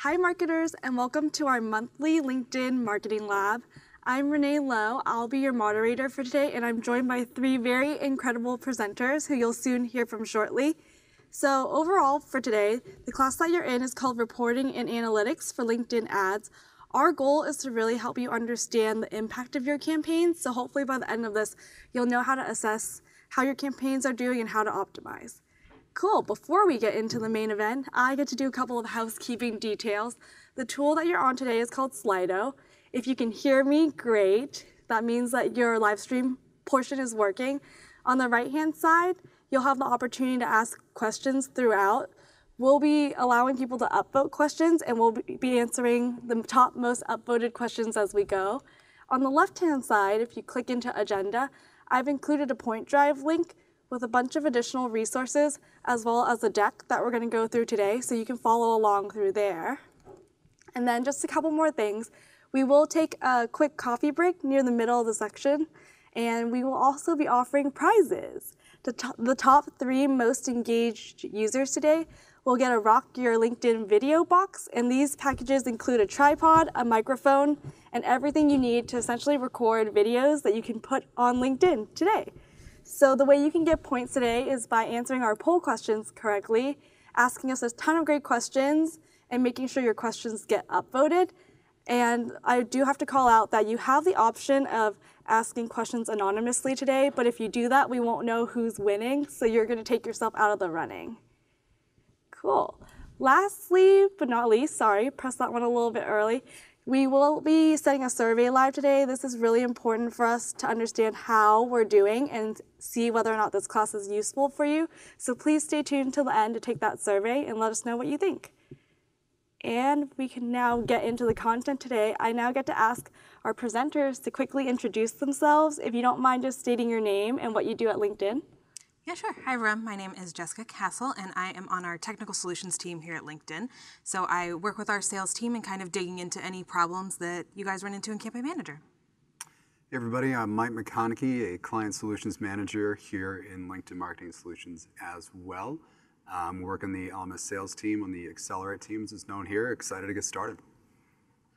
Hi marketers, and welcome to our monthly LinkedIn Marketing Lab. I'm Renee Lowe. I'll be your moderator for today, and I'm joined by three very incredible presenters who you'll soon hear from shortly. So overall for today, the class that you're in is called Reporting and Analytics for LinkedIn Ads. Our goal is to really help you understand the impact of your campaigns, so hopefully by the end of this, you'll know how to assess how your campaigns are doing and how to optimize. Cool, before we get into the main event, I get to do a couple of housekeeping details. The tool that you're on today is called Slido. If you can hear me, great. That means that your live stream portion is working. On the right-hand side, you'll have the opportunity to ask questions throughout. We'll be allowing people to upvote questions, and we'll be answering the top most upvoted questions as we go. On the left-hand side, if you click into Agenda, I've included a point drive link with a bunch of additional resources, as well as a deck that we're going to go through today, so you can follow along through there. And then just a couple more things. We will take a quick coffee break near the middle of the section, and we will also be offering prizes. The top 3 most engaged users today will get a Rock Your LinkedIn video box, and these packages include a tripod, a microphone, and everything you need to essentially record videos that you can put on LinkedIn today. So the way you can get points today is by answering our poll questions correctly, asking us a ton of great questions, and making sure your questions get upvoted. And I do have to call out that you have the option of asking questions anonymously today, but if you do that, we won't know who's winning, so you're going to take yourself out of the running. Cool. Lastly, but not least, sorry, press that one a little bit early. We will be setting a survey live today. This is really important for us to understand how we're doing and see whether or not this class is useful for you. So please stay tuned till the end to take that survey and let us know what you think. And we can now get into the content today. I now get to ask our presenters to quickly introduce themselves. If you don't mind just stating your name and what you do at LinkedIn. Yeah, sure. Hi, everyone. My name is Jessica Castle, and I am on our technical solutions team here at LinkedIn. So I work with our sales team and kind of digging into any problems that you guys run into in Campaign Manager. Hey, everybody. I'm Mike McConaughey, a client solutions manager here in LinkedIn Marketing Solutions as well. We work on the LMS sales team, on the Accelerate team, as it's known here. Excited to get started.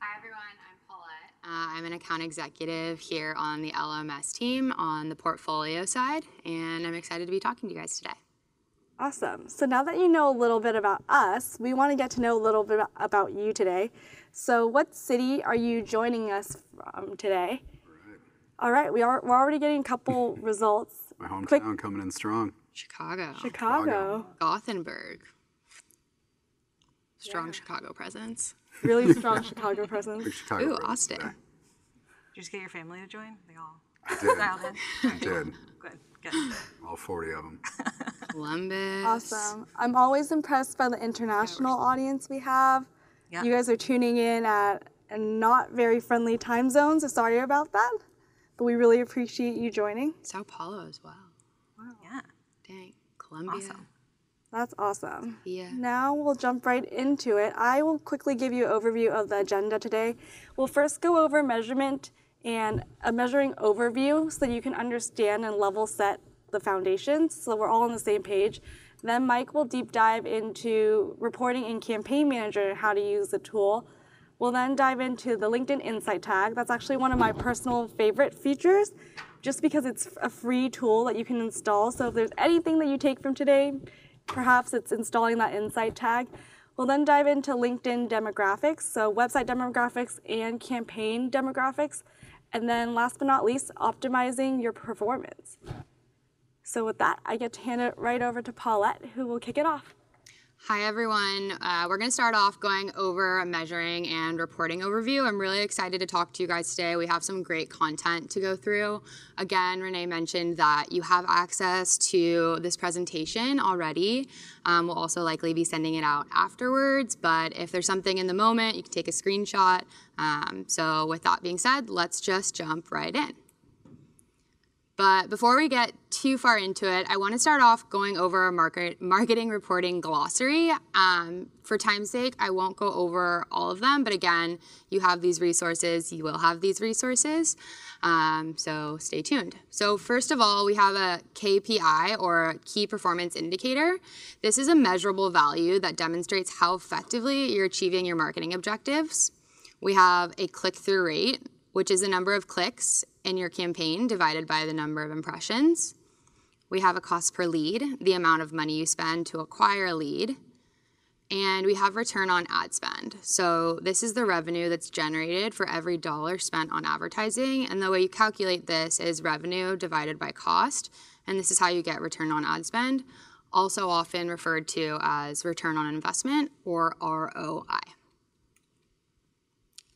Hi, everyone. I'm Paulette. I'm an account executive here on the LMS team on the portfolio side, and I'm excited to be talking to you guys today. Awesome. So now that you know a little bit about us, we want to get to know a little bit about you today. So what city are you joining us from today? All right. We're already getting a couple results. My hometown coming in strong. Chicago. Gothenburg. Strong Chicago presence. Really strong Chicago presence. Big Chicago Ooh, presence Austin. today. Did you just get your family to join? They all I did. dialed in? I did. Good. All 40 of them. Columbus. Awesome. I'm always impressed by the international audience we have. Yeah. You guys are tuning in at a not very friendly time zone, so sorry about that. But we really appreciate you joining. Sao Paulo as well. Yeah. Dang. Colombia. Awesome. That's awesome. Yeah. Now we'll jump right into it. I will quickly give you an overview of the agenda today. We'll first go over measurement and a measuring overview so that you can understand and level set the foundations so we're all on the same page. Then Mike will deep dive into reporting in Campaign Manager and how to use the tool. We'll then dive into the LinkedIn Insight tag. That's actually one of my personal favorite features just because it's a free tool that you can install. So if there's anything that you take from today, perhaps it's installing that Insight tag. We'll then dive into LinkedIn demographics, so website demographics and campaign demographics. And then last but not least, optimizing your performance. So with that, I get to hand it right over to Paulette, who will kick it off. Hi, everyone. We're going to start off going over a measuring and reporting overview. I'm really excited to talk to you guys today. We have some great content to go through. Again, Renee mentioned that you have access to this presentation already. We'll also likely be sending it out afterwards, but if there's something in the moment, you can take a screenshot. So with that being said, let's just jump right in. But before we get too far into it, I want to start off going over a marketing reporting glossary. For time's sake, I won't go over all of them, but again, you have these resources, you will have these resources, so stay tuned. So first of all, we have a KPI, or a key performance indicator. This is a measurable value that demonstrates how effectively you're achieving your marketing objectives. We have a click-through rate, which is the number of clicks in your campaign divided by the number of impressions. We have a cost per lead, the amount of money you spend to acquire a lead. And we have return on ad spend. So this is the revenue that's generated for every dollar spent on advertising. And the way you calculate this is revenue divided by cost. And this is how you get return on ad spend, also often referred to as return on investment, or ROI.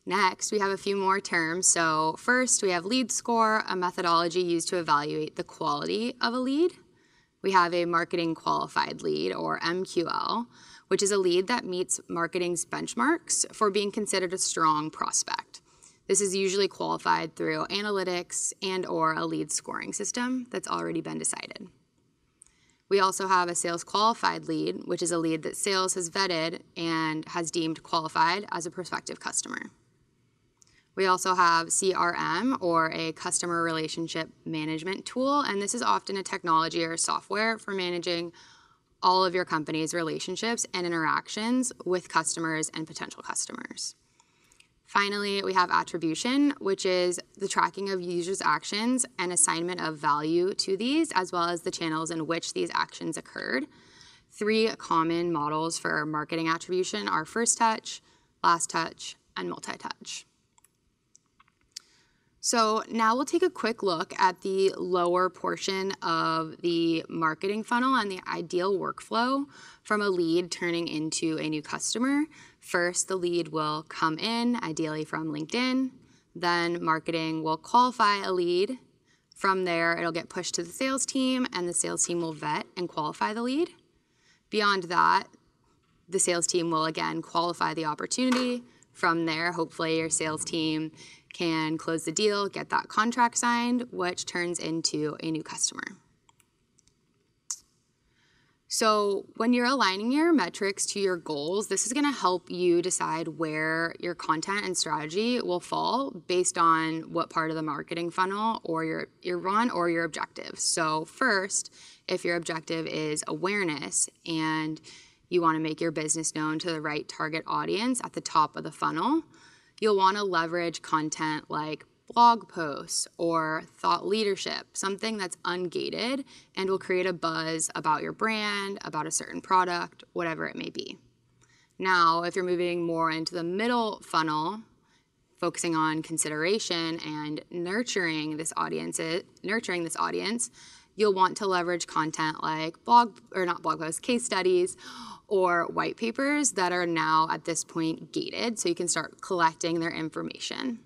Next, we have a few more terms. So first, we have lead score, a methodology used to evaluate the quality of a lead. We have a marketing qualified lead, or MQL, which is a lead that meets marketing's benchmarks for being considered a strong prospect. This is usually qualified through analytics and/or a lead scoring system that's already been decided. We also have a sales qualified lead, which is a lead that sales has vetted and has deemed qualified as a prospective customer. We also have CRM, or a customer relationship management tool, and this is often a technology or software for managing all of your company's relationships and interactions with customers and potential customers. Finally, we have attribution, which is the tracking of users' actions and assignment of value to these, as well as the channels in which these actions occurred. 3 common models for marketing attribution are first touch, last touch, and multi-touch. So now we'll take a quick look at the lower portion of the marketing funnel and the ideal workflow from a lead turning into a new customer. First, the lead will come in, ideally from LinkedIn. Then marketing will qualify a lead. From there, it'll get pushed to the sales team, and the sales team will vet and qualify the lead. Beyond that, the sales team will again qualify the opportunity. From there, hopefully your sales team can close the deal, get that contract signed, which turns into a new customer. So when you're aligning your metrics to your goals, this is going to help you decide where your content and strategy will fall based on what part of the marketing funnel or your run or your objective. So first, if your objective is awareness and you want to make your business known to the right target audience at the top of the funnel, you'll want to leverage content like blog posts or thought leadership, something that's ungated and will create a buzz about your brand, about a certain product, whatever it may be. Now, if you're moving more into the middle funnel, focusing on consideration and nurturing this audience, you'll want to leverage content like case studies or white papers that are now at this point gated, so you can start collecting their information.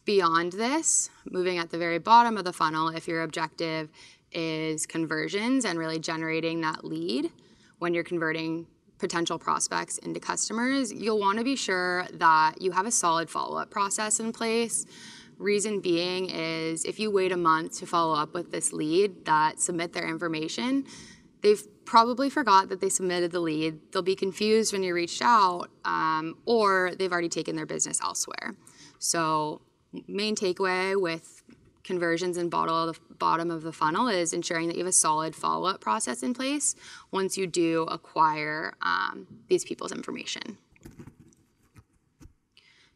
Beyond this, moving at the very bottom of the funnel, if your objective is conversions and really generating that lead when you're converting potential prospects into customers, you'll want to be sure that you have a solid follow-up process in place. Reason being is if you wait a month to follow up with this lead that submit their information, they've probably forgot that they submitted the lead. They'll be confused when you reached out, or they've already taken their business elsewhere. So main takeaway with conversions and bottom of the funnel is ensuring that you have a solid follow-up process in place once you do acquire these people's information.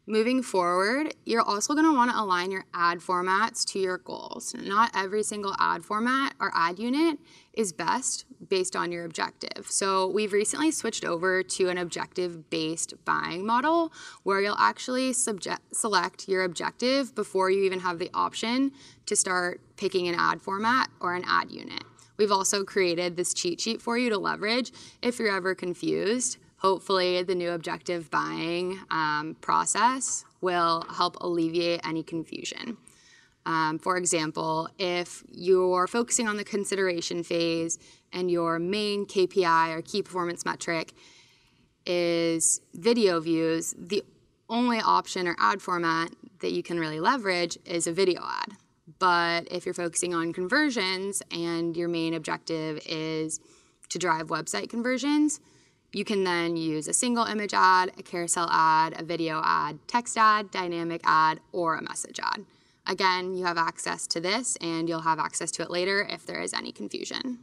Moving forward, you're also going to want to align your ad formats to your goals. Not every single ad format or ad unit is best based on your objective. So we've recently switched over to an objective-based buying model where you'll actually select your objective before you even have the option to start picking an ad format or an ad unit. We've also created this cheat sheet for you to leverage if you're ever confused. Hopefully, the new objective buying process will help alleviate any confusion. For example, if you're focusing on the consideration phase and your main KPI or key performance metric is video views, the only option or ad format that you can really leverage is a video ad. But if you're focusing on conversions and your main objective is to drive website conversions, you can then use a single image ad, a carousel ad, a video ad, text ad, dynamic ad, or a message ad. Again, you have access to this and you'll have access to it later if there is any confusion.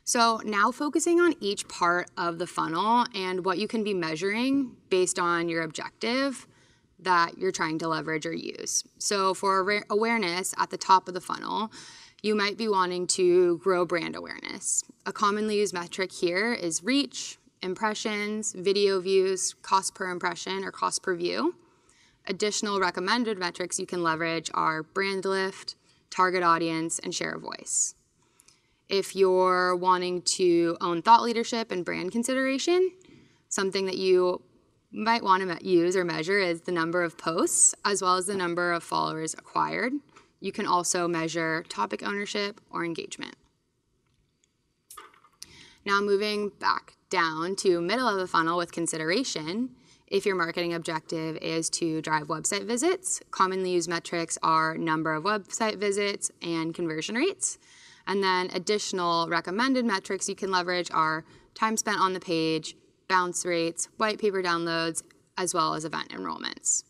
So now focusing on each part of the funnel and what you can be measuring based on your objective that you're trying to leverage or use. So for awareness at the top of the funnel, you might be wanting to grow brand awareness. A commonly used metric here is reach, impressions, video views, cost per impression or cost per view. Additional recommended metrics you can leverage are brand lift, target audience, and share of voice. If you're wanting to own thought leadership and brand consideration, something that you might want to use or measure is the number of posts as well as the number of followers acquired. You can also measure topic ownership or engagement. Now moving back down to middle of the funnel with consideration, if your marketing objective is to drive website visits, commonly used metrics are number of website visits and conversion rates. And then additional recommended metrics you can leverage are time spent on the page, bounce rates, white paper downloads, as well as event enrollments.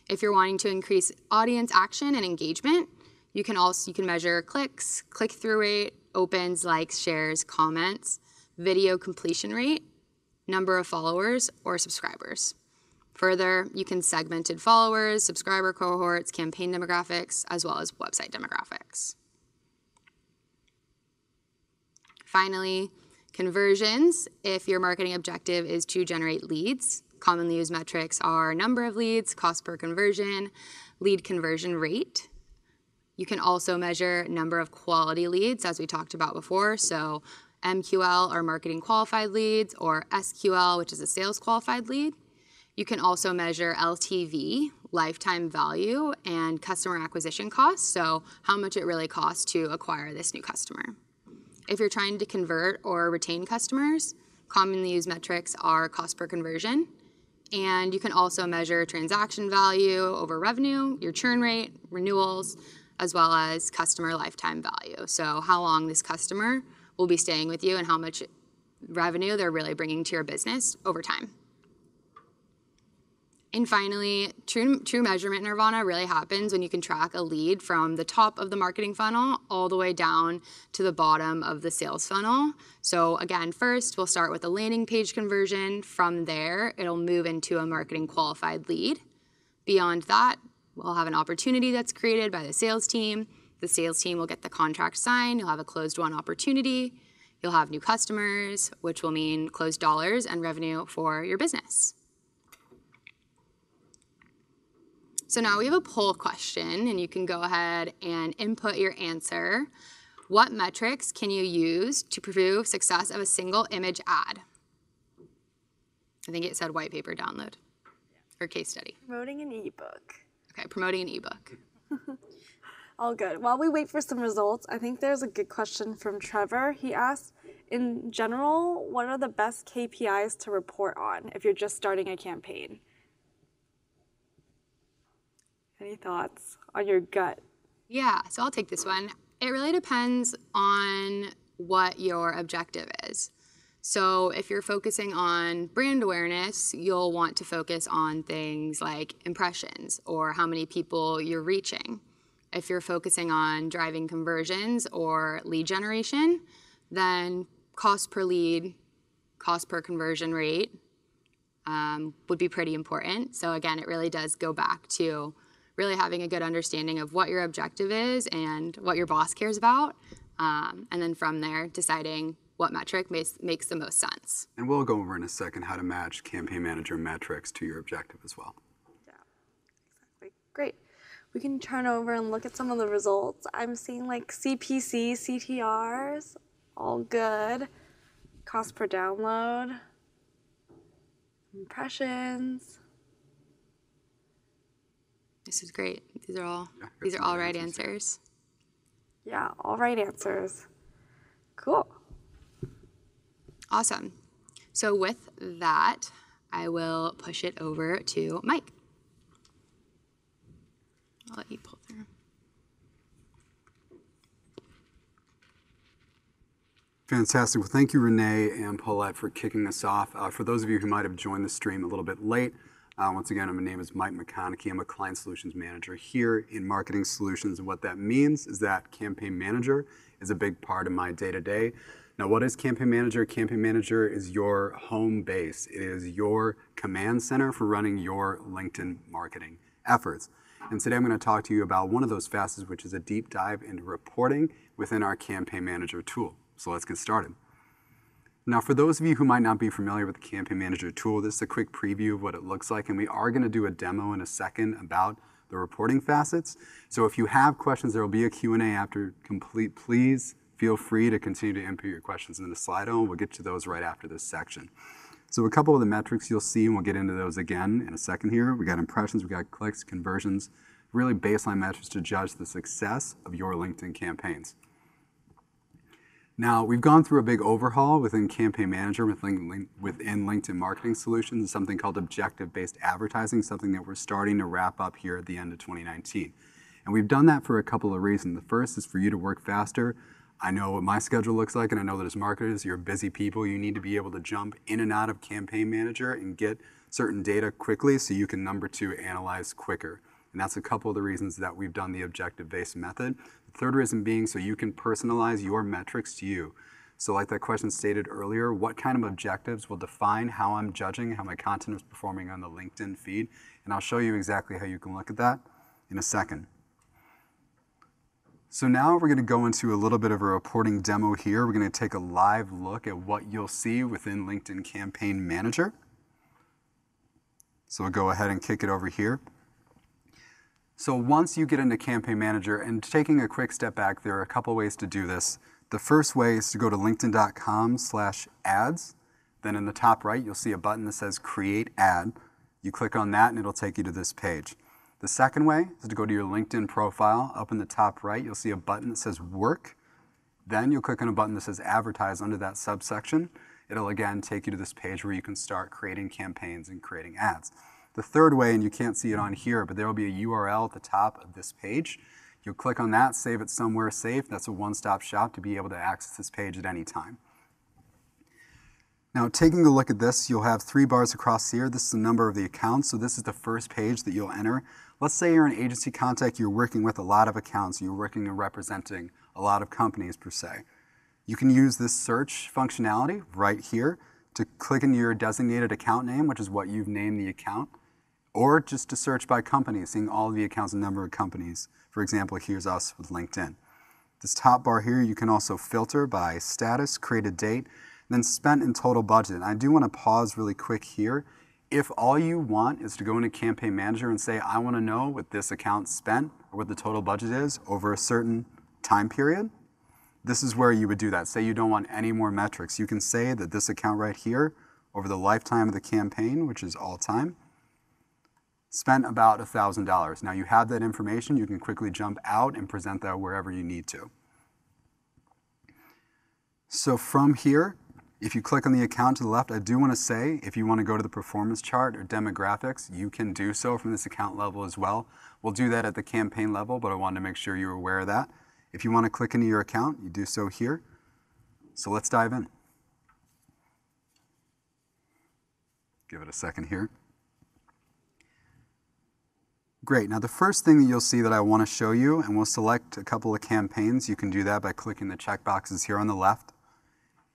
If you're wanting to increase audience action and engagement, you can measure clicks, click-through rate, opens, likes, shares, comments, video completion rate, number of followers or subscribers. Further, you can segmented followers, subscriber cohorts, campaign demographics, as well as website demographics. Finally, conversions. If your marketing objective is to generate leads, commonly used metrics are number of leads, cost per conversion, lead conversion rate. You can also measure number of quality leads, as we talked about before. So MQL or marketing qualified leads, or SQL, which is a sales qualified lead. You can also measure LTV, lifetime value, and customer acquisition costs, so how much it really costs to acquire this new customer. If you're trying to convert or retain customers, commonly used metrics are cost per conversion, and you can also measure transaction value over revenue, your churn rate, renewals, as well as customer lifetime value. So how long this customer will be staying with you and how much revenue they're really bringing to your business over time. And finally, true measurement nirvana really happens when you can track a lead from the top of the marketing funnel all the way down to the bottom of the sales funnel. So again, first we'll start with a landing page conversion. From there, it'll move into a marketing qualified lead. Beyond that, we'll have an opportunity that's created by the sales team. The sales team will get the contract signed. You'll have a closed won opportunity. You'll have new customers, which will mean closed dollars and revenue for your business. So now we have a poll question, and you can go ahead and input your answer. What metrics can you use to prove success of a single image ad? I think it said white paper download or case study. Promoting an ebook. Okay, promoting an ebook. All good. While we wait for some results, I think there's a good question from Trevor. He asked, in general, what are the best KPIs to report on if you're just starting a campaign? Any thoughts on your gut? Yeah, so I'll take this one. It really depends on what your objective is. So if you're focusing on brand awareness, you'll want to focus on things like impressions or how many people you're reaching. If you're focusing on driving conversions or lead generation, then cost per lead, cost per conversion rate would be pretty important. So again, it really does go back to really having a good understanding of what your objective is and what your boss cares about. And then from there, deciding what metric makes the most sense. And we'll go over in a second how to match campaign manager metrics to your objective as well. Yeah, exactly. Great. We can turn over and look at some of the results. I'm seeing like CPC, CTRs, all good. Cost per download, impressions. This is great. These are all right answers. Yeah, all right answers. Cool. Awesome. So with that, I will push it over to Mike. I'll Fantastic. Well, thank you, Renee and Paulette, for kicking us off. For those of you who might have joined the stream a little bit late, once again, my name is Mike McConaughey. I'm a Client Solutions Manager here in Marketing Solutions. And what that means is that Campaign Manager is a big part of my day-to-day. Now, what is Campaign Manager? Campaign Manager is your home base. It is your command center for running your LinkedIn marketing efforts. And today I'm going to talk to you about one of those facets, which is a deep dive into reporting within our Campaign Manager tool. So let's get started. Now, for those of you who might not be familiar with the Campaign Manager tool, this is a quick preview of what it looks like, and we are going to do a demo in a second about the reporting facets. So if you have questions, there will be a Q&A after complete. Please feel free to continue to input your questions into Slido, and we'll get to those right after this section. So a couple of the metrics you'll see, and we'll get into those again in a second here. We got impressions, we got clicks, conversions, really baseline metrics to judge the success of your LinkedIn campaigns. Now, we've gone through a big overhaul within Campaign Manager within LinkedIn Marketing Solutions, something called objective-based advertising, something that we're starting to wrap up here at the end of 2019. And we've done that for a couple of reasons. The first is for you to work faster. I know what my schedule looks like, and I know that as marketers, you're busy people. You need to be able to jump in and out of Campaign Manager and get certain data quickly so you can, number two, analyze quicker. And that's a couple of the reasons that we've done the objective-based method. The third reason being so you can personalize your metrics to you. So like that question stated earlier, what kind of objectives will define how I'm judging how my content is performing on the LinkedIn feed? And I'll show you exactly how you can look at that in a second. So now we're going to go into a little bit of a reporting demo here. We're going to take a live look at what you'll see within LinkedIn Campaign Manager. So we'll go ahead and kick it over here. So once you get into Campaign Manager, and taking a quick step back, there are a couple ways to do this. The first way is to go to linkedin.com/ads. Then in the top right, you'll see a button that says Create Ad. You click on that and it'll take you to this page. The second way is to go to your LinkedIn profile. Up in the top right, you'll see a button that says Work. Then you'll click on a button that says Advertise under that subsection. It'll again take you to this page where you can start creating campaigns and creating ads. The third way, and you can't see it on here, but there will be a URL at the top of this page. You'll click on that, save it somewhere safe. That's a one-stop shop to be able to access this page at any time. Now, taking a look at this, you'll have 3 bars across here. This is the number of the accounts, so this is the first page that you'll enter. Let's say you're an agency contact, you're working with a lot of accounts, you're working and representing a lot of companies per se. You can use this search functionality right here to click into your designated account name, which is what you've named the account, or just to search by company, seeing all of the accounts and number of companies. For example, here's us with LinkedIn. This top bar here, you can also filter by status, create a date, and then spent in total budget. And I do want to pause really quick here. If all you want is to go into Campaign Manager and say, I want to know what this account spent or what the total budget is over a certain time period, this is where you would do that. Say you don't want any more metrics. You can say that this account right here, over the lifetime of the campaign, which is all time, spent about $1,000. Now you have that information, you can quickly jump out and present that wherever you need to. So from here, if you click on the account to the left, I do want to say, if you want to go to the performance chart or demographics, you can do so from this account level as well. We'll do that at the campaign level, but I wanted to make sure you're aware of that. If you want to click into your account, you do so here. So let's dive in. Give it a second here. Great. Now the first thing that you'll see that I want to show you, and we'll select a couple of campaigns, you can do that by clicking the checkboxes here on the left,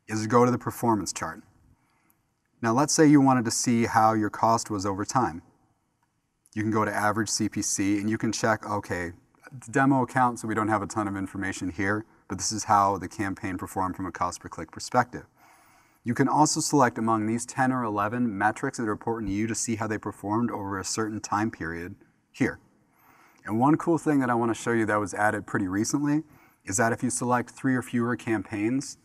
is to go to the performance chart. Now let's say you wanted to see how your cost was over time. You can go to average CPC and you can check, okay, it's a demo account, so we don't have a ton of information here, but this is how the campaign performed from a cost per click perspective. You can also select among these 10 or 11 metrics that are important to you to see how they performed over a certain time period here. And one cool thing that I want to show you that was added pretty recently is that if you select 3 or fewer campaigns,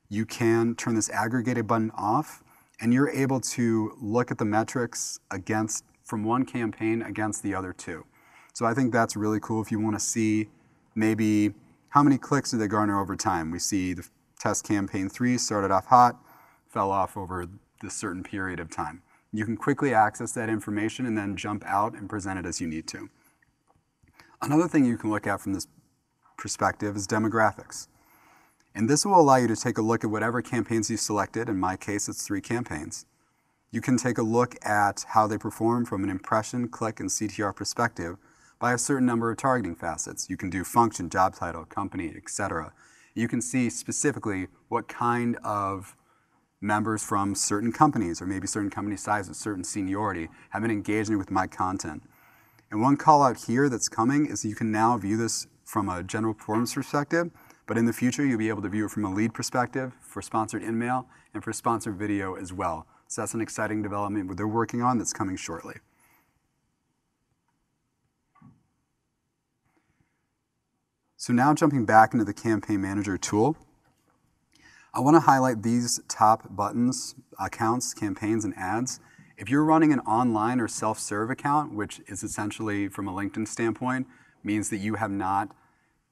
you can turn this aggregated button off, and you're able to look at the metrics from one campaign against the other 2. So I think that's really cool if you want to see maybe how many clicks do they garner over time. We see the test campaign 3 started off hot, fell off over this certain period of time. You can quickly access that information and then jump out and present it as you need to. Another thing you can look at from this perspective is demographics. And this will allow you to take a look at whatever campaigns you selected. In my case, it's 3 campaigns. You can take a look at how they perform from an impression, click, and CTR perspective by a certain number of targeting facets. You can do function, job title, company, etc. You can see specifically what kind of members from certain companies, or maybe certain company sizes, certain seniority, have been engaging with my content. And one call out here that's coming is you can now view this from a general performance perspective, but in the future you'll be able to view it from a lead perspective for sponsored in-mail and for sponsored video as well. So that's an exciting development they're working on that's coming shortly. So now jumping back into the Campaign Manager tool, I want to highlight these top buttons, accounts, campaigns, and ads. If you're running an online or self-serve account, which is essentially from a LinkedIn standpoint, means that you have not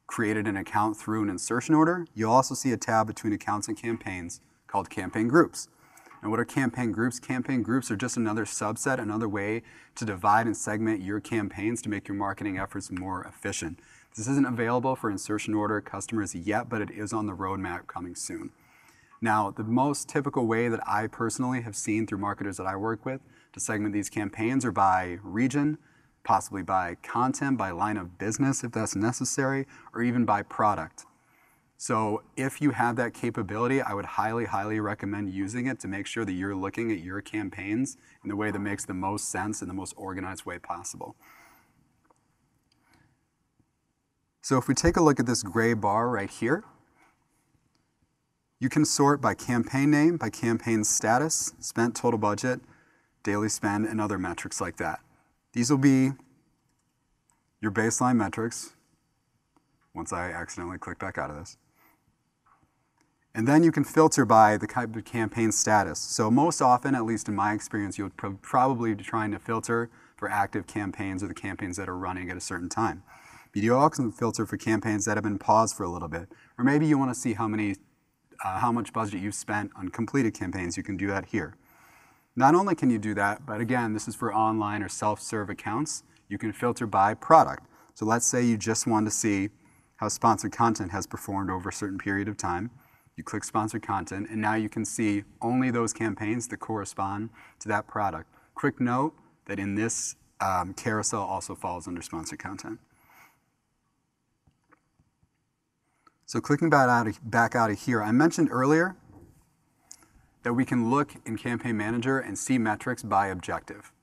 created an account through an insertion order, you'll also see a tab between accounts and campaigns called Campaign Groups. And what are campaign groups? Campaign groups are just another subset, another way to divide and segment your campaigns to make your marketing efforts more efficient. This isn't available for insertion order customers yet, but it is on the roadmap coming soon. Now, the most typical way that I personally have seen through marketers that I work with to segment these campaigns are by region, possibly by content, by line of business if that's necessary, or even by product. So if you have that capability, I would highly, highly recommend using it to make sure that you're looking at your campaigns in the way that makes the most sense in the most organized way possible. So if we take a look at this gray bar right here, you can sort by campaign name, by campaign status, spent total budget, daily spend, and other metrics like that. These will be your baseline metrics once I accidentally click back out of this. And then you can filter by the type of campaign status. So most often, at least in my experience, you'll probably be trying to filter for active campaigns or the campaigns that are running at a certain time. But you also can filter for campaigns that have been paused for a little bit. Or maybe you want to see how much budget you've spent on completed campaigns. You can do that here. Not only can you do that, but again, this is for online or self-serve accounts. You can filter by product. So let's say you just want to see how sponsored content has performed over a certain period of time. You click sponsored content, and now you can see only those campaigns that correspond to that product. Quick note that in this carousel also falls under sponsored content. So clicking back out of here, I mentioned earlier that we can look in Campaign Manager and see metrics by objective.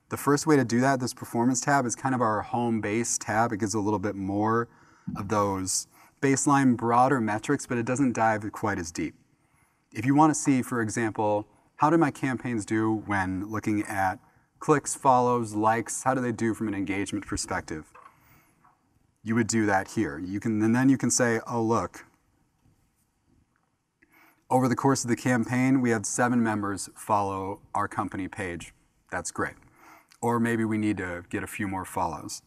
The first way to do that, this Performance tab, is kind of our home base tab. It gives a little bit more of those baseline broader metrics, but it doesn't dive quite as deep. If you want to see, for example, how do my campaigns do when looking at clicks, follows, likes, how do they do from an engagement perspective? You would do that here. And then you can say, oh, look, over the course of the campaign, we had 7 members follow our company page. That's great. Or maybe we need to get a few more follows.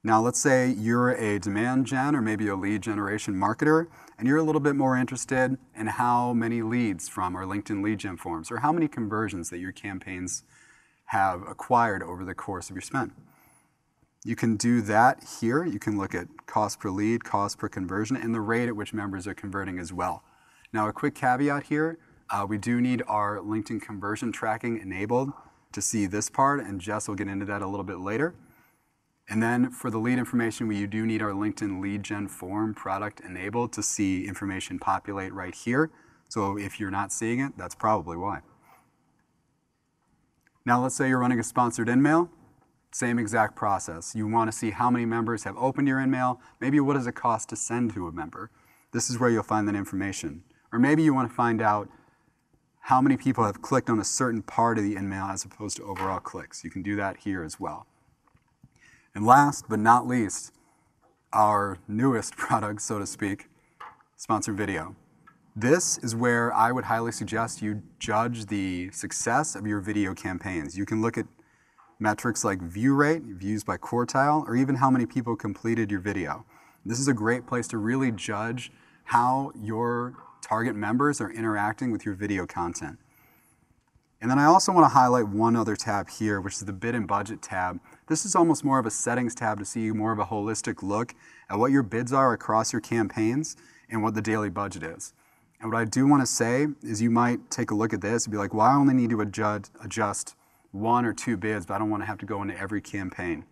Now, let's say you're a demand gen or maybe a lead generation marketer, and you're a little bit more interested in how many leads from our LinkedIn lead gen forms or how many conversions that your campaigns have acquired over the course of your spend. You can do that here. You can look at cost per lead, cost per conversion, and the rate at which members are converting as well. Now, a quick caveat here, we do need our LinkedIn conversion tracking enabled to see this part, and Jess will get into that a little bit later. And then for the lead information, you do need our LinkedIn lead gen form product enabled to see information populate right here. So if you're not seeing it, that's probably why. Now let's say you're running a sponsored in-mail, same exact process. You want to see how many members have opened your in-mail, maybe what does it cost to send to a member. This is where you'll find that information. Or maybe you want to find out how many people have clicked on a certain part of the in-mail as opposed to overall clicks. You can do that here as well. And last but not least, our newest product, so to speak, sponsored video. This is where I would highly suggest you judge the success of your video campaigns. You can look at metrics like view rate, views by quartile, or even how many people completed your video. This is a great place to really judge how your target members are interacting with your video content. And then I also want to highlight one other tab here, which is the bid and budget tab. This is almost more of a settings tab to see more of a holistic look at what your bids are across your campaigns and what the daily budget is. And what I do want to say is you might take a look at this and be like, well, I only need to adjust 1 or 2 bids, but I don't want to have to go into every campaign.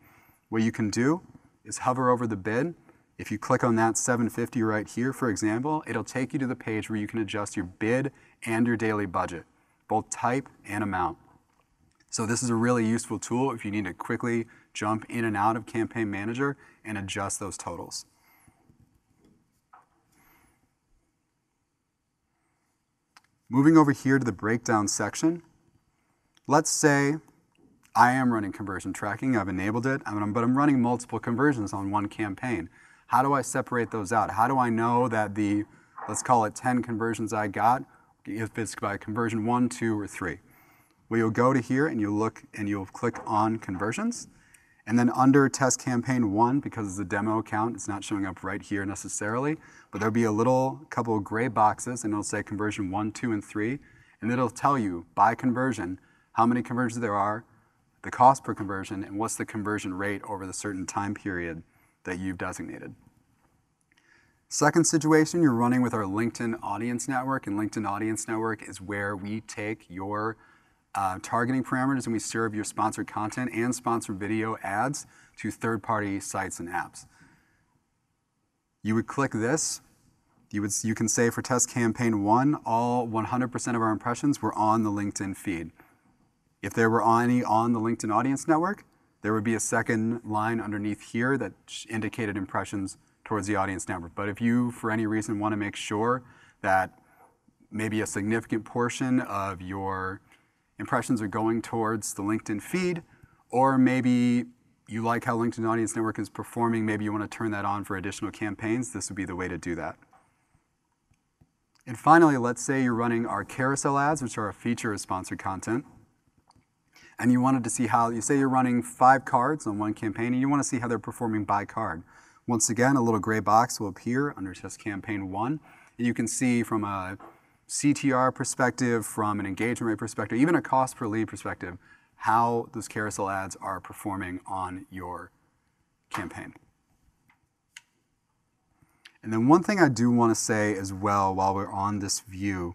What you can do is hover over the bid. If you click on that 750 right here, for example, it'll take you to the page where you can adjust your bid and your daily budget, both type and amount. So this is a really useful tool if you need to quickly jump in and out of Campaign Manager and adjust those totals. Moving over here to the breakdown section, let's say I am running conversion tracking, I've enabled it, but I'm running multiple conversions on one campaign. How do I separate those out? How do I know that the, let's call it 10 conversions I got, if it's by conversion 1, 2, or 3? Well, you'll go to here and you'll look and you'll click on conversions. And then under test campaign 1, because it's a demo account, it's not showing up right here necessarily, but there'll be a little couple of gray boxes and it'll say conversion 1, 2, and 3. And it'll tell you by conversion how many conversions there are, the cost per conversion, and what's the conversion rate over the certain time period that you've designated. Second situation, you're running with our LinkedIn Audience Network, and LinkedIn Audience Network is where we take your targeting parameters and we serve your sponsored content and sponsored video ads to third-party sites and apps. You would click this. You can say for test campaign 1, all 100% of our impressions were on the LinkedIn feed. If there were any on the LinkedIn Audience Network, there would be a second line underneath here that indicated impressions towards the audience network. But if you, for any reason, want to make sure that maybe a significant portion of your impressions are going towards the LinkedIn feed, or maybe you like how LinkedIn Audience Network is performing, maybe you want to turn that on for additional campaigns, this would be the way to do that. And finally, let's say you're running our carousel ads, which are a feature of sponsored content, and you wanted to see how, you say you're running 5 cards on one campaign, and you want to see how they're performing by card. Once again, a little gray box will appear under test campaign 1, and you can see from a CTR perspective, from an engagement rate perspective, even a cost per lead perspective, how those carousel ads are performing on your campaign. And then one thing I do want to say as well while we're on this view,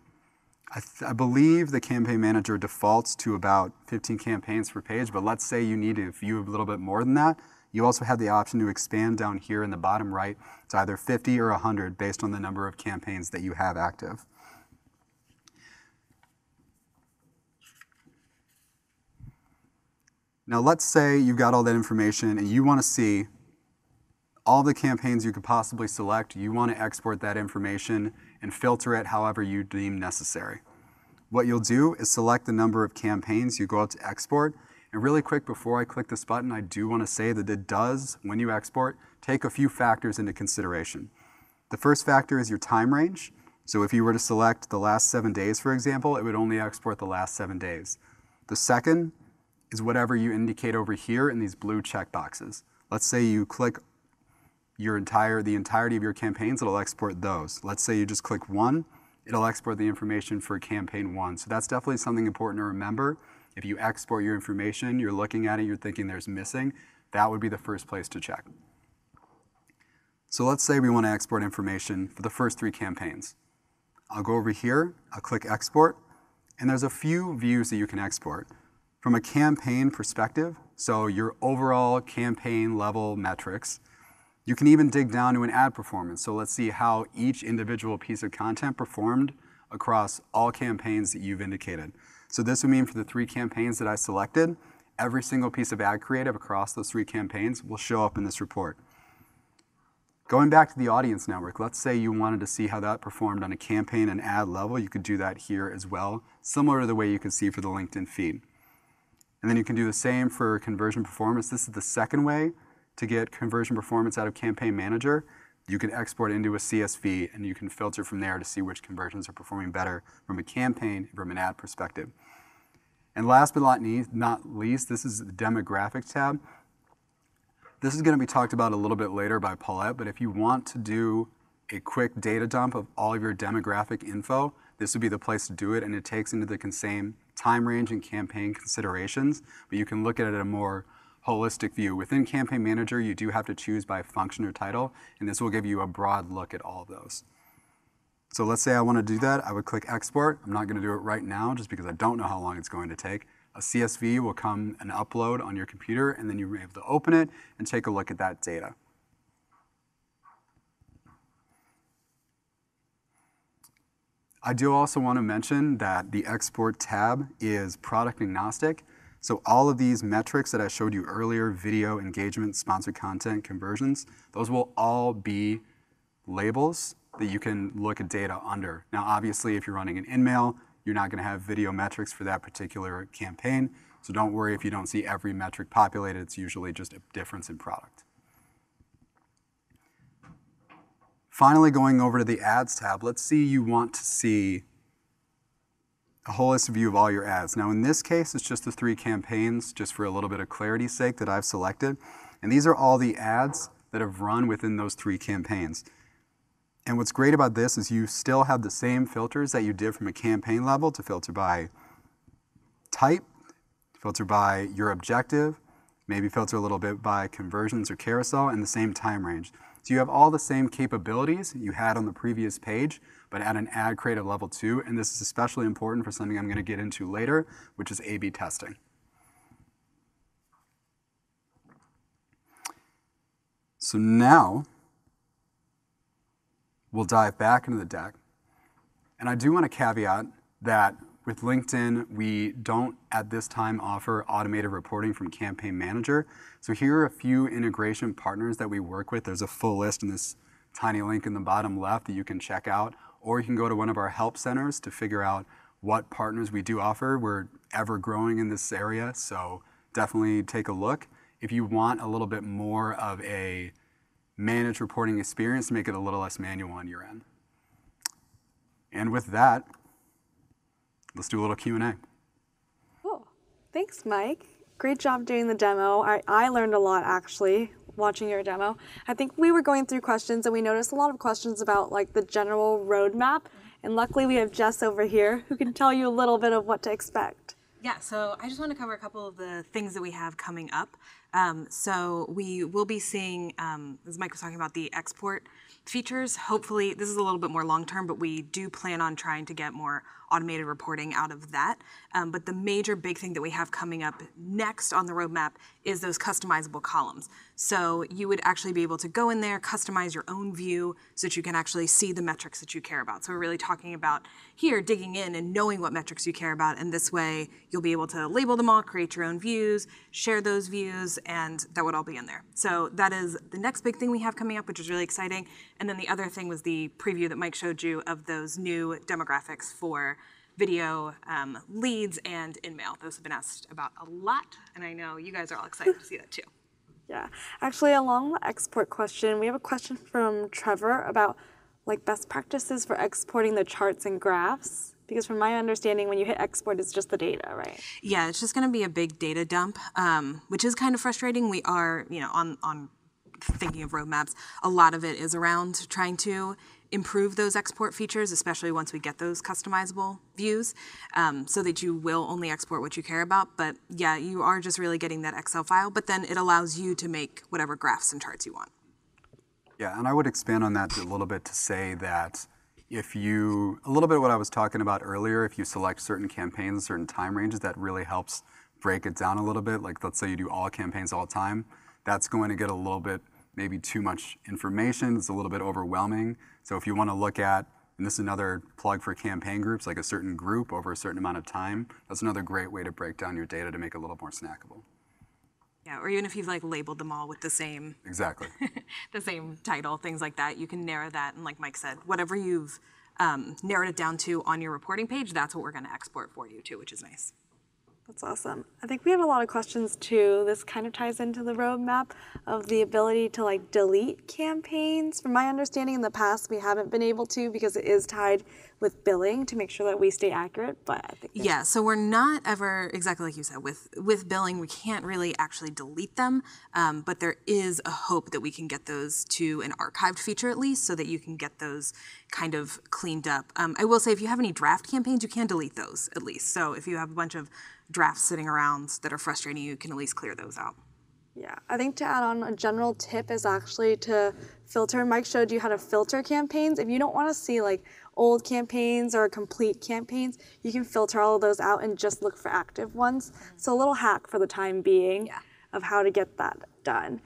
I believe the Campaign Manager defaults to about 15 campaigns per page, but let's say you need to view a little bit more than that. You also have the option to expand down here in the bottom right to either 50 or 100 based on the number of campaigns that you have active. Now let's say you've got all that information and you want to see all the campaigns you could possibly select. You want to export that information and filter it however you deem necessary. What you'll do is select the number of campaigns. You go up to export. And really quick, before I click this button, I do want to say that it does, when you export, take a few factors into consideration. The first factor is your time range. So if you were to select the last 7 days, for example, it would only export the last 7 days. The second is whatever you indicate over here in these blue check boxes. Let's say you click the entirety of your campaigns, it'll export those. Let's say you just click 1, it'll export the information for campaign 1. So that's definitely something important to remember. If you export your information, you're looking at it, you're thinking there's missing, that would be the first place to check. So let's say we want to export information for the first 3 campaigns. I'll go over here, I'll click export, and there's a few views that you can export. From a campaign perspective, so your overall campaign level metrics, you can even dig down to an ad performance. So let's see how each individual piece of content performed across all campaigns that you've indicated. So this would mean for the 3 campaigns that I selected, every single piece of ad creative across those 3 campaigns will show up in this report. Going back to the audience network, let's say you wanted to see how that performed on a campaign and ad level. You could do that here as well, similar to the way you could see for the LinkedIn feed. And then you can do the same for conversion performance. This is the second way to get conversion performance out of Campaign Manager. You can export into a CSV and you can filter from there to see which conversions are performing better from a campaign, from an ad perspective. And last but not least, this is the demographic tab. This is going to be talked about a little bit later by Paulette, but if you want to do a quick data dump of all of your demographic info, this would be the place to do it, and it takes into the same time range and campaign considerations, but you can look at it at a more holistic view. Within Campaign Manager, you do have to choose by function or title, and this will give you a broad look at all of those. So let's say I want to do that. I would click export. I'm not going to do it right now just because I don't know how long it's going to take. A CSV will come and upload on your computer, and then you'll be able to open it and take a look at that data. I do also want to mention that the export tab is product agnostic. So all of these metrics that I showed you earlier, video, engagement, sponsored content, conversions, those will all be labels that you can look at data under. Now, obviously, if you're running an InMail, you're not going to have video metrics for that particular campaign. So don't worry if you don't see every metric populated. It's usually just a difference in product. Finally, going over to the ads tab, let's say you want to see a holistic view of all your ads. Now, in this case, it's just the 3 campaigns, just for a little bit of clarity's sake, that I've selected. And these are all the ads that have run within those 3 campaigns. And what's great about this is you still have the same filters that you did from a campaign level to filter by type, filter by your objective, maybe filter a little bit by conversions or carousel, and the same time range. So you have all the same capabilities you had on the previous page, but at an ad creative level 2, and this is especially important for something I'm going to get into later, which is A/B testing. So now, we'll dive back into the deck. And I do want to caveat that with LinkedIn, we don't at this time offer automated reporting from Campaign Manager. So here are a few integration partners that we work with. There's a full list in this tiny link in the bottom left that you can check out, or you can go to one of our help centers to figure out what partners we do offer. We're ever growing in this area, so definitely take a look. If you want a little bit more of a managed reporting experience to make it a little less manual on your end. And with that, let's do a little Q&A. Cool. Thanks, Mike. Great job doing the demo. I learned a lot, actually, watching your demo. I think we were going through questions, and we noticed a lot of questions about like the general roadmap. And luckily, we have Jess over here who can tell you a little bit of what to expect. Yeah, so I just want to cover a couple of the things that we have coming up. So we will be seeing, as Mike was talking about, the export features. Hopefully, this is a little bit more long-term, but we do plan on trying to get more automated reporting out of that. But the major big thing that we have coming up next on the roadmap is those customizable columns. So you would actually be able to go in there, customize your own view so that you can actually see the metrics that you care about. So we're really talking about here digging in and knowing what metrics you care about, and this way you'll be able to label them all, create your own views, share those views, and that would all be in there. So that is the next big thing we have coming up, which is really exciting. And then the other thing was the preview that Mike showed you of those new demographics for video leads and InMail. Those have been asked about a lot, and I know you guys are all excited to see that too. Yeah, actually, along the export question, we have a question from Trevor about like best practices for exporting the charts and graphs. Because from my understanding, when you hit export, it's just the data, right? Yeah, it's just going to be a big data dump, which is kind of frustrating. We are, on thinking of roadmaps, a lot of it is around trying to improve those export features, especially once we get those customizable views, so that you will only export what you care about. But yeah, you are just really getting that Excel file, but then it allows you to make whatever graphs and charts you want. Yeah, and I would expand on that a little bit to say that if you, a little bit what I was talking about earlier, if you select certain campaigns, certain time ranges, that really helps break it down a little bit. Like let's say you do all campaigns all the time, that's going to get a little bit, maybe too much information. It's a little bit overwhelming. So if you want to look at, and this is another plug for campaign groups, like a certain group over a certain amount of time, that's another great way to break down your data to make it a little more snackable. Yeah, or even if you've like labeled them all with the same Exactly. the same title, things like that, you can narrow that. And like Mike said, whatever you've narrowed it down to on your reporting page, that's what we're going to export for you too, which is nice. That's awesome. I think we had a lot of questions too. This kind of ties into the roadmap of the ability to like delete campaigns. From my understanding in the past, we haven't been able to because it is tied with billing to make sure that we stay accurate, but I think yeah, so we're not ever, exactly like you said, with billing, we can't really actually delete them, but there is a hope that we can get those to an archived feature at least so that you can get those kind of cleaned up. I will say if you have any draft campaigns, you can delete those at least. So if you have a bunch of drafts sitting around that are frustrating you, can at least clear those out. Yeah, I think to add on a general tip is actually to filter. Mike showed you how to filter campaigns. If you don't want to see like old campaigns or complete campaigns, you can filter all of those out and just look for active ones. So a little hack for the time being of how to get that done.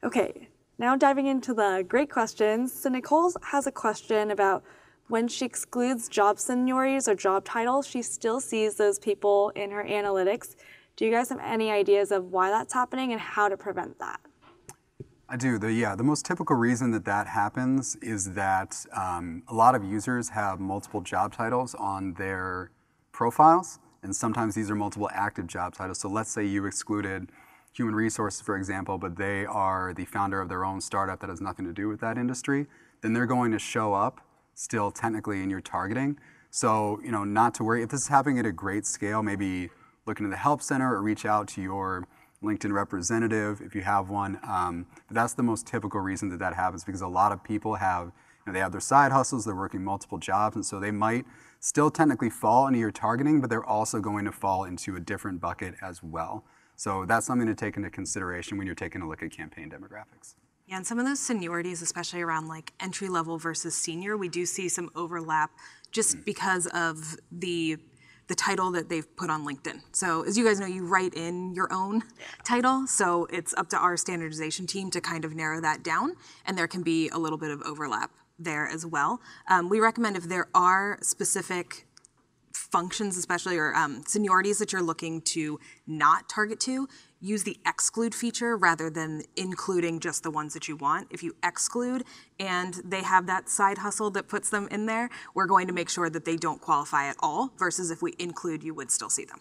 Okay, now diving into the great questions. So Nicole has a question about when she excludes job seniorities or job titles, she still sees those people in her analytics. Do you guys have any ideas of why that's happening and how to prevent that? I do. The most typical reason that that happens is that a lot of users have multiple job titles on their profiles, and sometimes these are multiple active job titles. So let's say you excluded human resources, for example, but they are the founder of their own startup that has nothing to do with that industry, then they're going to show up still technically in your targeting. So, not to worry. If this is happening at a great scale, maybe look into the help center or reach out to your LinkedIn representative if you have one. But that's the most typical reason that happens, because a lot of people have, they have their side hustles, they're working multiple jobs, and so they might still technically fall into your targeting, but they're also going to fall into a different bucket as well. So that's something to take into consideration when you're taking a look at campaign demographics. Yeah, and some of those seniorities, especially around like entry level versus senior, we do see some overlap just because of the title that they've put on LinkedIn. So as you guys know, you write in your own title, so it's up to our standardization team to kind of narrow that down, and there can be a little bit of overlap there as well. We recommend if there are specific functions, especially, or seniorities that you're looking to not target to, use the exclude feature rather than including just the ones that you want. If you exclude and they have that side hustle that puts them in there, we're going to make sure that they don't qualify at all, versus if we include, you would still see them.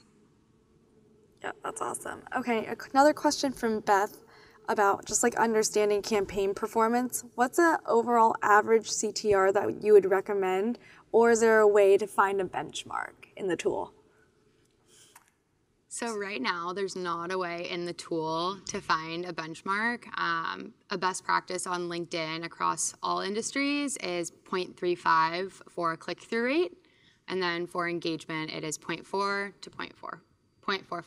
Yeah, that's awesome. Okay, another question from Beth about just like understanding campaign performance. What's an overall average CTR that you would recommend, or is there a way to find a benchmark in the tool? So right now, there's not a way in the tool to find a benchmark. A best practice on LinkedIn across all industries is 0.35 for a click-through rate, and then for engagement, it is 0.4 to 0.45.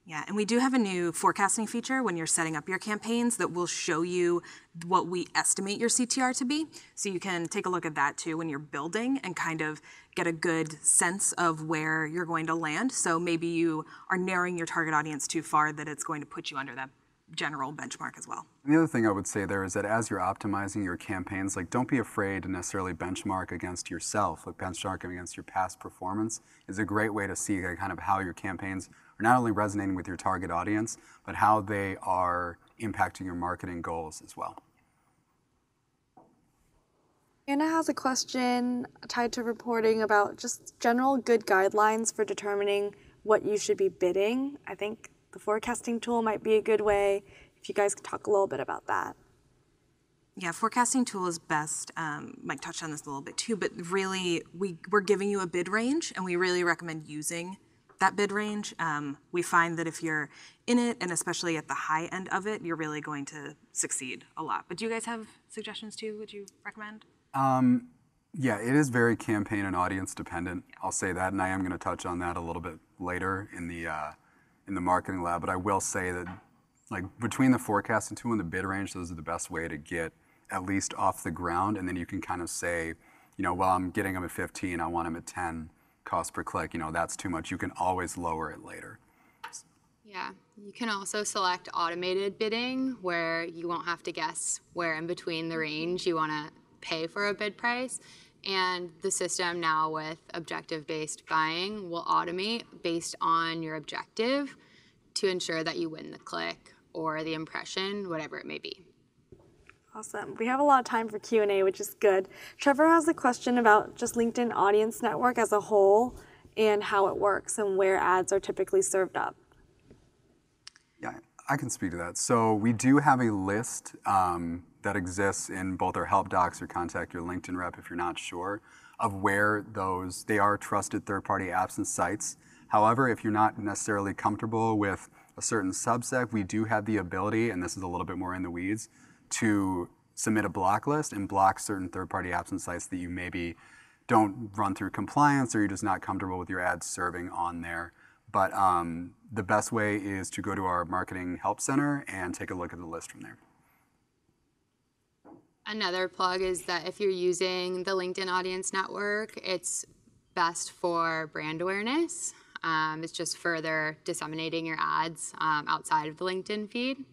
Yeah, and we do have a new forecasting feature when you're setting up your campaigns that will show you what we estimate your CTR to be. So you can take a look at that too when you're building and kind of get a good sense of where you're going to land. So maybe you are narrowing your target audience too far that it's going to put you under that general benchmark as well. And the other thing I would say there is that as you're optimizing your campaigns, like, don't be afraid to necessarily benchmark against yourself. Like, benchmarking against your past performance is a great way to see kind of how your campaigns are not only resonating with your target audience, but how they are impacting your marketing goals as well. Anna has a question tied to reporting about just general good guidelines for determining what you should be bidding. I think the forecasting tool might be a good way, if you guys could talk a little bit about that. Yeah, forecasting tool is best. Mike touched on this a little bit too, but really we're giving you a bid range, and we really recommend using that bid range. We find that if you're in it, and especially at the high end of it, you're really going to succeed a lot. But do you guys have suggestions too? Would you recommend? Yeah, it is very campaign and audience dependent. I'll say that, and I am going to touch on that a little bit later in the marketing lab. But I will say that, like, between the forecasting tool and the bid range, those are the best way to get at least off the ground, and then you can kind of say, well, I'm getting them at 15, I want them at 10 cost per click. That's too much. You can always lower it later. Yeah, you can also select automated bidding, where you won't have to guess where in between the range you want to pay for a bid price. And the system now with objective-based buying will automate based on your objective to ensure that you win the click or the impression, whatever it may be. Awesome. We have a lot of time for Q&A, which is good. Trevor has a question about just LinkedIn Audience Network as a whole and how it works and where ads are typically served up. Yeah, I can speak to that. So we do have a list that exists in both our help docs or contact your LinkedIn rep if you're not sure of where they are trusted third-party apps and sites. However, if you're not necessarily comfortable with a certain subset, we do have the ability, and this is a little bit more in the weeds, to submit a block list and block certain third-party apps and sites that you maybe don't run through compliance or you're just not comfortable with your ads serving on there. But the best way is to go to our marketing help center and take a look at the list from there. Another plug is that if you're using the LinkedIn Audience Network, it's best for brand awareness. It's just further disseminating your ads outside of the LinkedIn feed.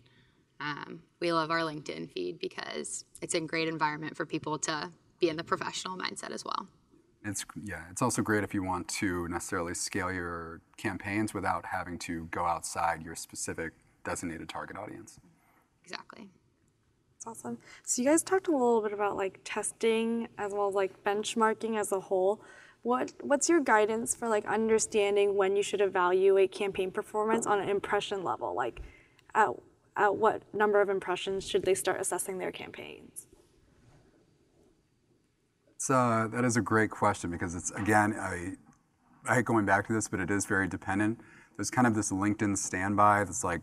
We love our LinkedIn feed because it's a great environment for people to be in the professional mindset as well. It's also great if you want to necessarily scale your campaigns without having to go outside your specific designated target audience. Exactly. That's awesome. So you guys talked a little bit about like testing as well as like benchmarking as a whole. What's your guidance for like understanding when you should evaluate campaign performance on an impression level? Like at what number of impressions should they start assessing their campaigns? That is a great question because it's, again, I hate going back to this, but it is very dependent. There's kind of this LinkedIn standby that's like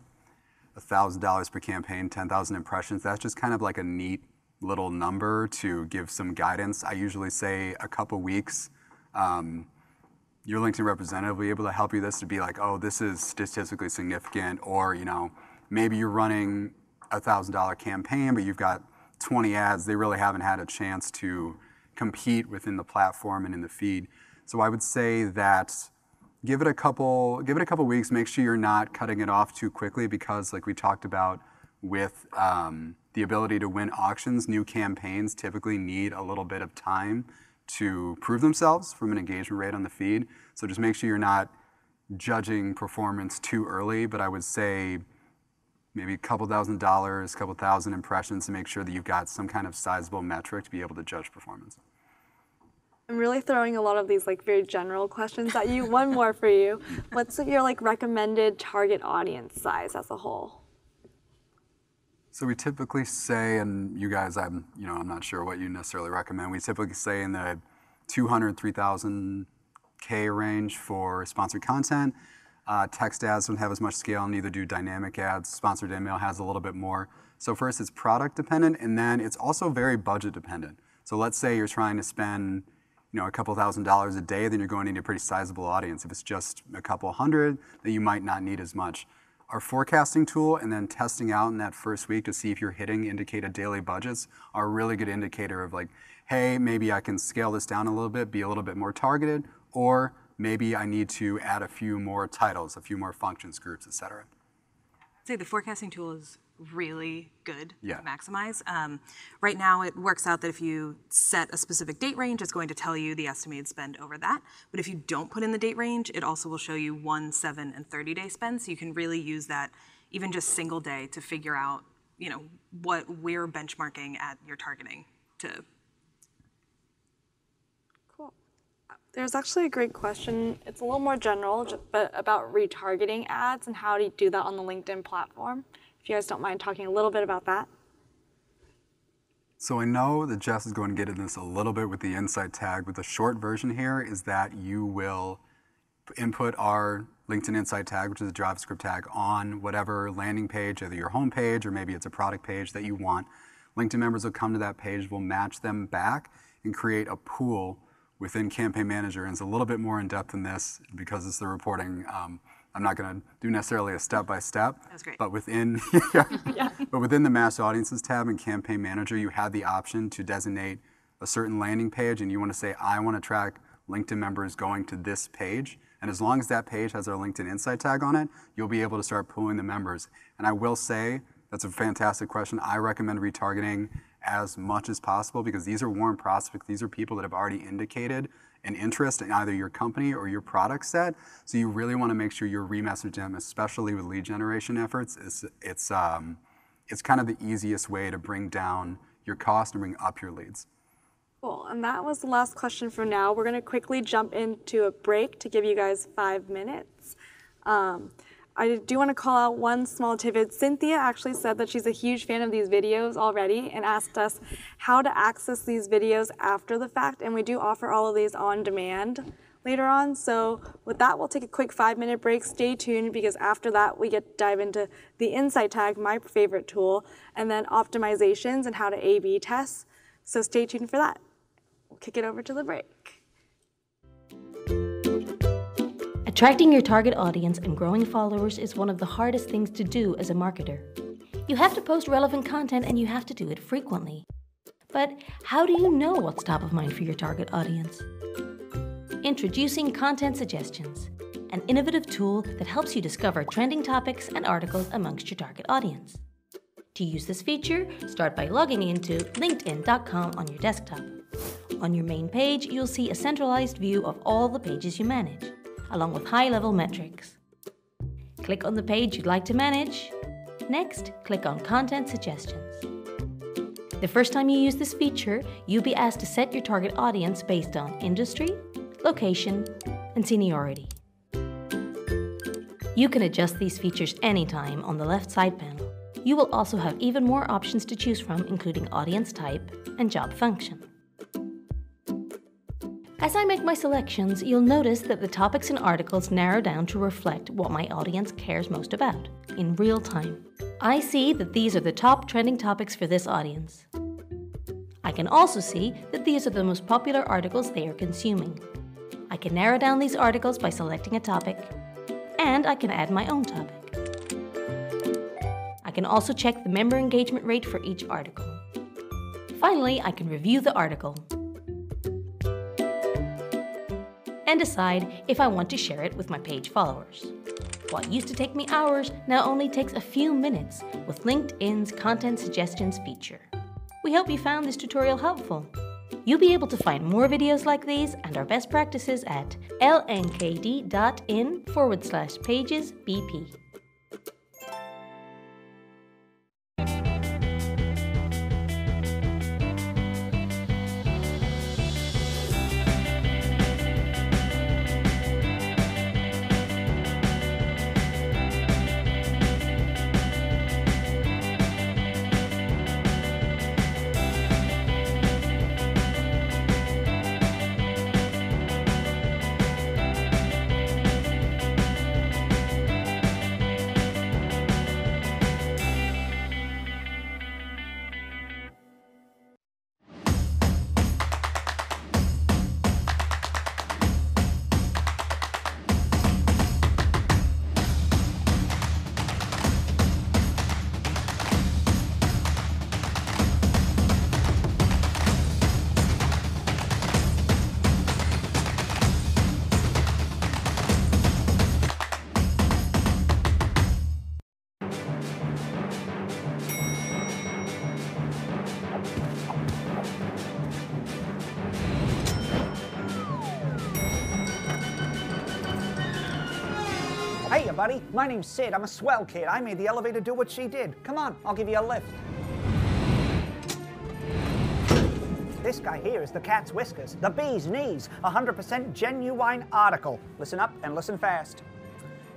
$1,000 per campaign, 10,000 impressions. That's just kind of like a neat little number to give some guidance. I usually say a couple weeks. Your LinkedIn representative will be able to help you this to be like, oh, this is statistically significant, or maybe you're running a $1,000 campaign, but you've got 20 ads. They really haven't had a chance to compete within the platform and in the feed. So I would say that give it a couple weeks. Make sure you're not cutting it off too quickly because, like we talked about with the ability to win auctions, new campaigns typically need a little bit of time to prove themselves from an engagement rate on the feed. So just make sure you're not judging performance too early, but I would say maybe a couple $1,000, couple thousand impressions to make sure that you've got some kind of sizable metric to be able to judge performance. I'm really throwing a lot of these like very general questions at you. One more for you. What's your like recommended target audience size as a whole? So we typically say, and you guys, I'm not sure what you necessarily recommend. We typically say in the 200, 3,000 K range for sponsored content. Text ads don't have as much scale, neither do dynamic ads. Sponsored email has a little bit more. So first, it's product dependent, and then it's also very budget dependent. So let's say you're trying to spend a couple $1,000s a day, then you're going into a pretty sizable audience. If it's just a couple hundred, then you might not need as much. Our forecasting tool and then testing out in that first week to see if you're hitting indicated daily budgets are a really good indicator of like, hey, maybe I can scale this down a little bit, be a little bit more targeted, or maybe I need to add a few more titles, a few more functions, groups, etc. I'd say the forecasting tool is really good Yeah. to maximize. Right now, it works out that if you set a specific date range, it's going to tell you the estimated spend over that. But if you don't put in the date range, it also will show you 1, 7, and 30-day spend. So you can really use that even just single day to figure out, what we're benchmarking at your targeting to. Cool. There's actually a great question. It's a little more general, but about retargeting ads and how do you do that on the LinkedIn platform. If you guys don't mind talking a little bit about that. So I know that Jess is going to get into this a little bit with the insight tag, but the short version here is that you will input our LinkedIn insight tag, which is a JavaScript tag, on whatever landing page, either your home page or maybe it's a product page that you want. LinkedIn members will come to that page, we'll match them back and create a pool within Campaign Manager. And it's a little bit more in depth than this because it's the reporting. I'm not going to do necessarily a step-by-step. That was great. But within, but within the Master Audiences tab in Campaign Manager, you have the option to designate a certain landing page, and you want to say, I want to track LinkedIn members going to this page. And as long as that page has our LinkedIn Insight tag on it, you'll be able to start pulling the members. And I will say, that's a fantastic question. I recommend retargeting as much as possible because these are warm prospects. These are people that have already indicated an interest in either your company or your product set. So you really want to make sure you're remessaging them, especially with lead generation efforts. It's kind of the easiest way to bring down your cost and bring up your leads. Cool, and that was the last question for now. We're gonna quickly jump into a break to give you guys 5 minutes. I do want to call out one small tidbit. Cynthia actually said that she's a huge fan of these videos already and asked us how to access these videos after the fact, and we do offer all of these on demand later on. So with that, we'll take a quick 5-minute break. Stay tuned because after that, we get to dive into the Insight Tag, my favorite tool, and then optimizations and how to A/B test. So stay tuned for that. We'll kick it over to the break. Attracting your target audience and growing followers is one of the hardest things to do as a marketer. You have to post relevant content and you have to do it frequently. But how do you know what's top of mind for your target audience? Introducing Content Suggestions, an innovative tool that helps you discover trending topics and articles amongst your target audience. To use this feature, start by logging into linkedin.com on your desktop. On your main page, you'll see a centralized view of all the pages you manage, along with high-level metrics. Click on the page you'd like to manage. Next, click on Content Suggestions. The first time you use this feature, you'll be asked to set your target audience based on industry, location, and seniority. You can adjust these features anytime on the left side panel. You will also have even more options to choose from, including audience type and job function. As I make my selections, you'll notice that the topics and articles narrow down to reflect what my audience cares most about, in real time. I see that these are the top trending topics for this audience. I can also see that these are the most popular articles they are consuming. I can narrow down these articles by selecting a topic, and I can add my own topic. I can also check the member engagement rate for each article. Finally, I can review the article and decide if I want to share it with my page followers. What used to take me hours now only takes a few minutes with LinkedIn's Content Suggestions feature. We hope you found this tutorial helpful. You'll be able to find more videos like these and our best practices at lnkd.in/pagesbp. Hey, buddy. My name's Sid. I'm a swell kid. I made the elevator do what she did. Come on, I'll give you a lift. This guy here is the cat's whiskers, the bee's knees, 100% genuine article. Listen up and listen fast.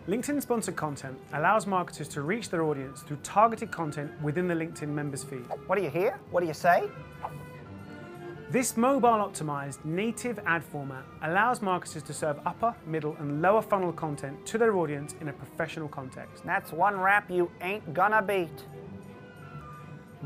LinkedIn sponsored content allows marketers to reach their audience through targeted content within the LinkedIn members feed. What do you hear? What do you say? This mobile-optimized native ad format allows marketers to serve upper, middle, and lower funnel content to their audience in a professional context. That's one rap you ain't gonna beat.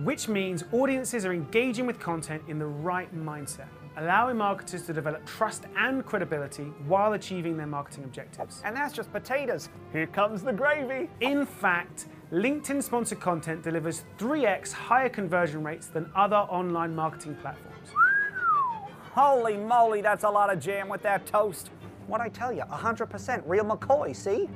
Which means audiences are engaging with content in the right mindset, allowing marketers to develop trust and credibility while achieving their marketing objectives. And that's just potatoes. Here comes the gravy. In fact, LinkedIn sponsored content delivers 3x higher conversion rates than other online marketing platforms. Holy moly, that's a lot of jam with that toast. What'd I tell you? 100% real McCoy, see?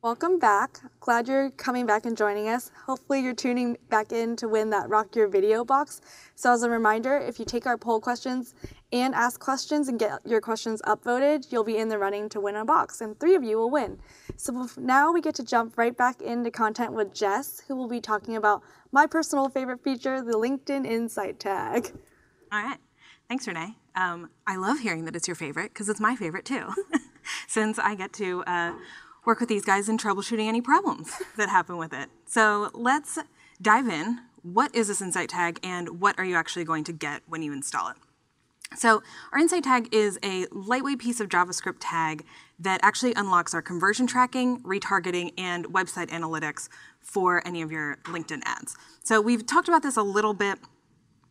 Welcome back. Glad you're coming back and joining us. Hopefully you're tuning back in to win that Rock Your Video box. So as a reminder, if you take our poll questions and ask questions and get your questions upvoted, you'll be in the running to win a box, and 3 of you will win. So now we get to jump right back into content with Jess, who will be talking about my personal favorite feature, the LinkedIn Insight tag. All right. Thanks, Renee. I love hearing that it's your favorite because it's my favorite too, since I get to work with these guys in troubleshooting any problems that happen with it. So let's dive in. What is this Insight tag and what are you actually going to get when you install it? So our Insight tag is a lightweight piece of JavaScript tag that actually unlocks our conversion tracking, retargeting, and website analytics for any of your LinkedIn ads. So we've talked about this a little bit,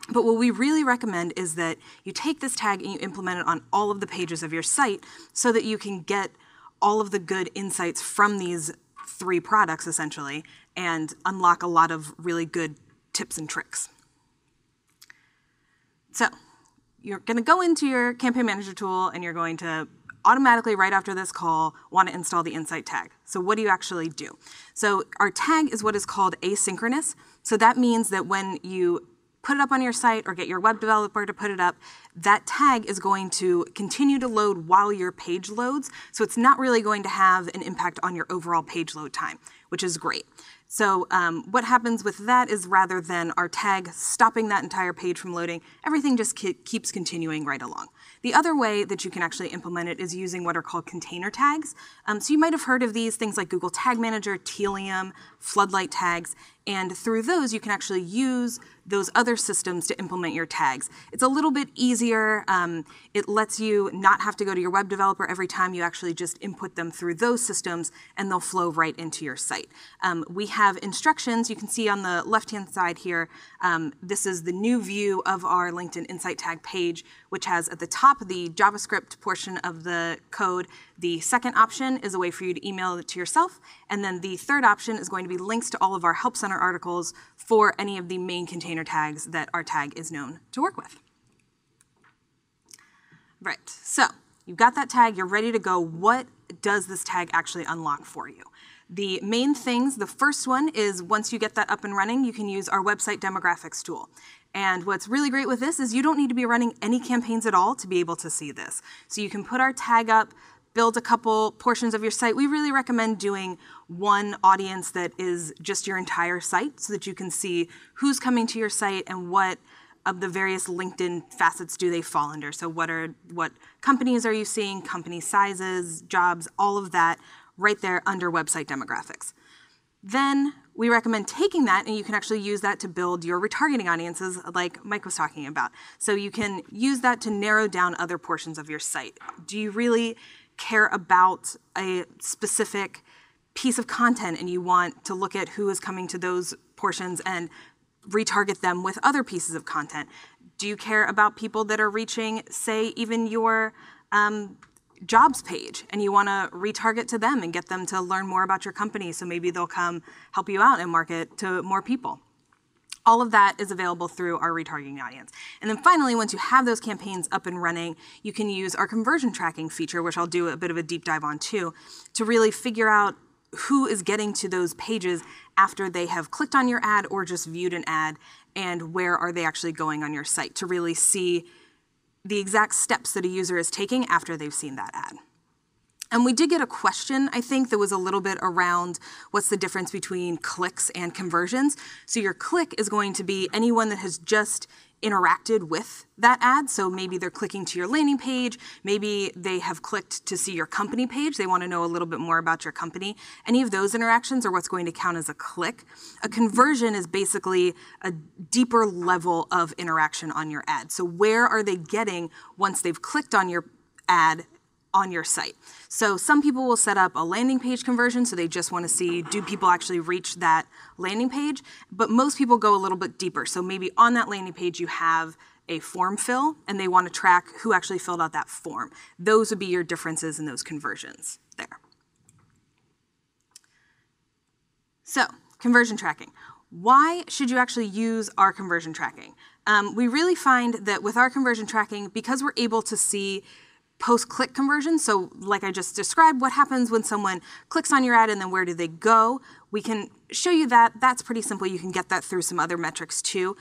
but what we really recommend is that you take this tag and you implement it on all of the pages of your site so that you can get all of the good insights from these 3 products, essentially, and unlock a lot of really good tips and tricks. So you're going to go into your Campaign Manager tool, and you're going to automatically, right after this call, want to install the Insight tag. So what do you actually do? So our tag is what is called asynchronous. So that means that when you put it up on your site or get your web developer to put it up, that tag is going to continue to load while your page loads. So it's not really going to have an impact on your overall page load time, which is great. So what happens with that is rather than our tag stopping that entire page from loading, everything just keeps continuing right along. The other way that you can actually implement it is using what are called container tags. So you might have heard of these things like Google Tag Manager, Tealium, Floodlight tags, and through those you can actually use those other systems to implement your tags. It's a little bit easier. It lets you not have to go to your web developer every time. You actually just input them through those systems and they'll flow right into your site. We have instructions you can see on the left-hand side here. This is the new view of our LinkedIn Insight tag page, which has at the top the JavaScript portion of the code. The second option is a way for you to email it to yourself. And then the third option is going to be links to all of our Help Center articles for any of the main container tags that our tag is known to work with. Right, so you've got that tag, you're ready to go. What does this tag actually unlock for you? The main things, the first one is once you get that up and running, you can use our website demographics tool. And what's really great with this is you don't need to be running any campaigns at all to be able to see this. So you can put our tag up, build a couple portions of your site. We really recommend doing one audience that is just your entire site so that you can see who's coming to your site and what of the various LinkedIn facets do they fall under. So what companies are you seeing, company sizes, jobs, all of that right there under website demographics. Then we recommend taking that and you can actually use that to build your retargeting audiences like Mike was talking about. So you can use that to narrow down other portions of your site. Do you really care about a specific piece of content and you want to look at who is coming to those portions and retarget them with other pieces of content? Do you care about people that are reaching, say, even your jobs page and you want to retarget to them and get them to learn more about your company so maybe they'll come help you out and market to more people? All of that is available through our retargeting audience. And then finally, once you have those campaigns up and running, you can use our conversion tracking feature, which I'll do a bit of a deep dive on too, to really figure out who is getting to those pages after they have clicked on your ad or just viewed an ad, and where are they actually going on your site to really see the exact steps that a user is taking after they've seen that ad. And we did get a question, I think, that was a little bit around what's the difference between clicks and conversions. So your click is going to be anyone that has just interacted with that ad. So maybe they're clicking to your landing page. Maybe they have clicked to see your company page. They want to know a little bit more about your company. Any of those interactions are what's going to count as a click. A conversion is basically a deeper level of interaction on your ad. So where are they getting once they've clicked on your ad on your site? So some people will set up a landing page conversion, so they just want to see, do people actually reach that landing page? But most people go a little bit deeper. So maybe on that landing page you have a form fill and they want to track who actually filled out that form. Those would be your differences in those conversions there. So conversion tracking. Why should you actually use our conversion tracking? We really find that with our conversion tracking, because we're able to see post-click conversion. So like I just described, what happens when someone clicks on your ad and then where do they go? We can show you that. That's pretty simple. You can get that through some other metrics too,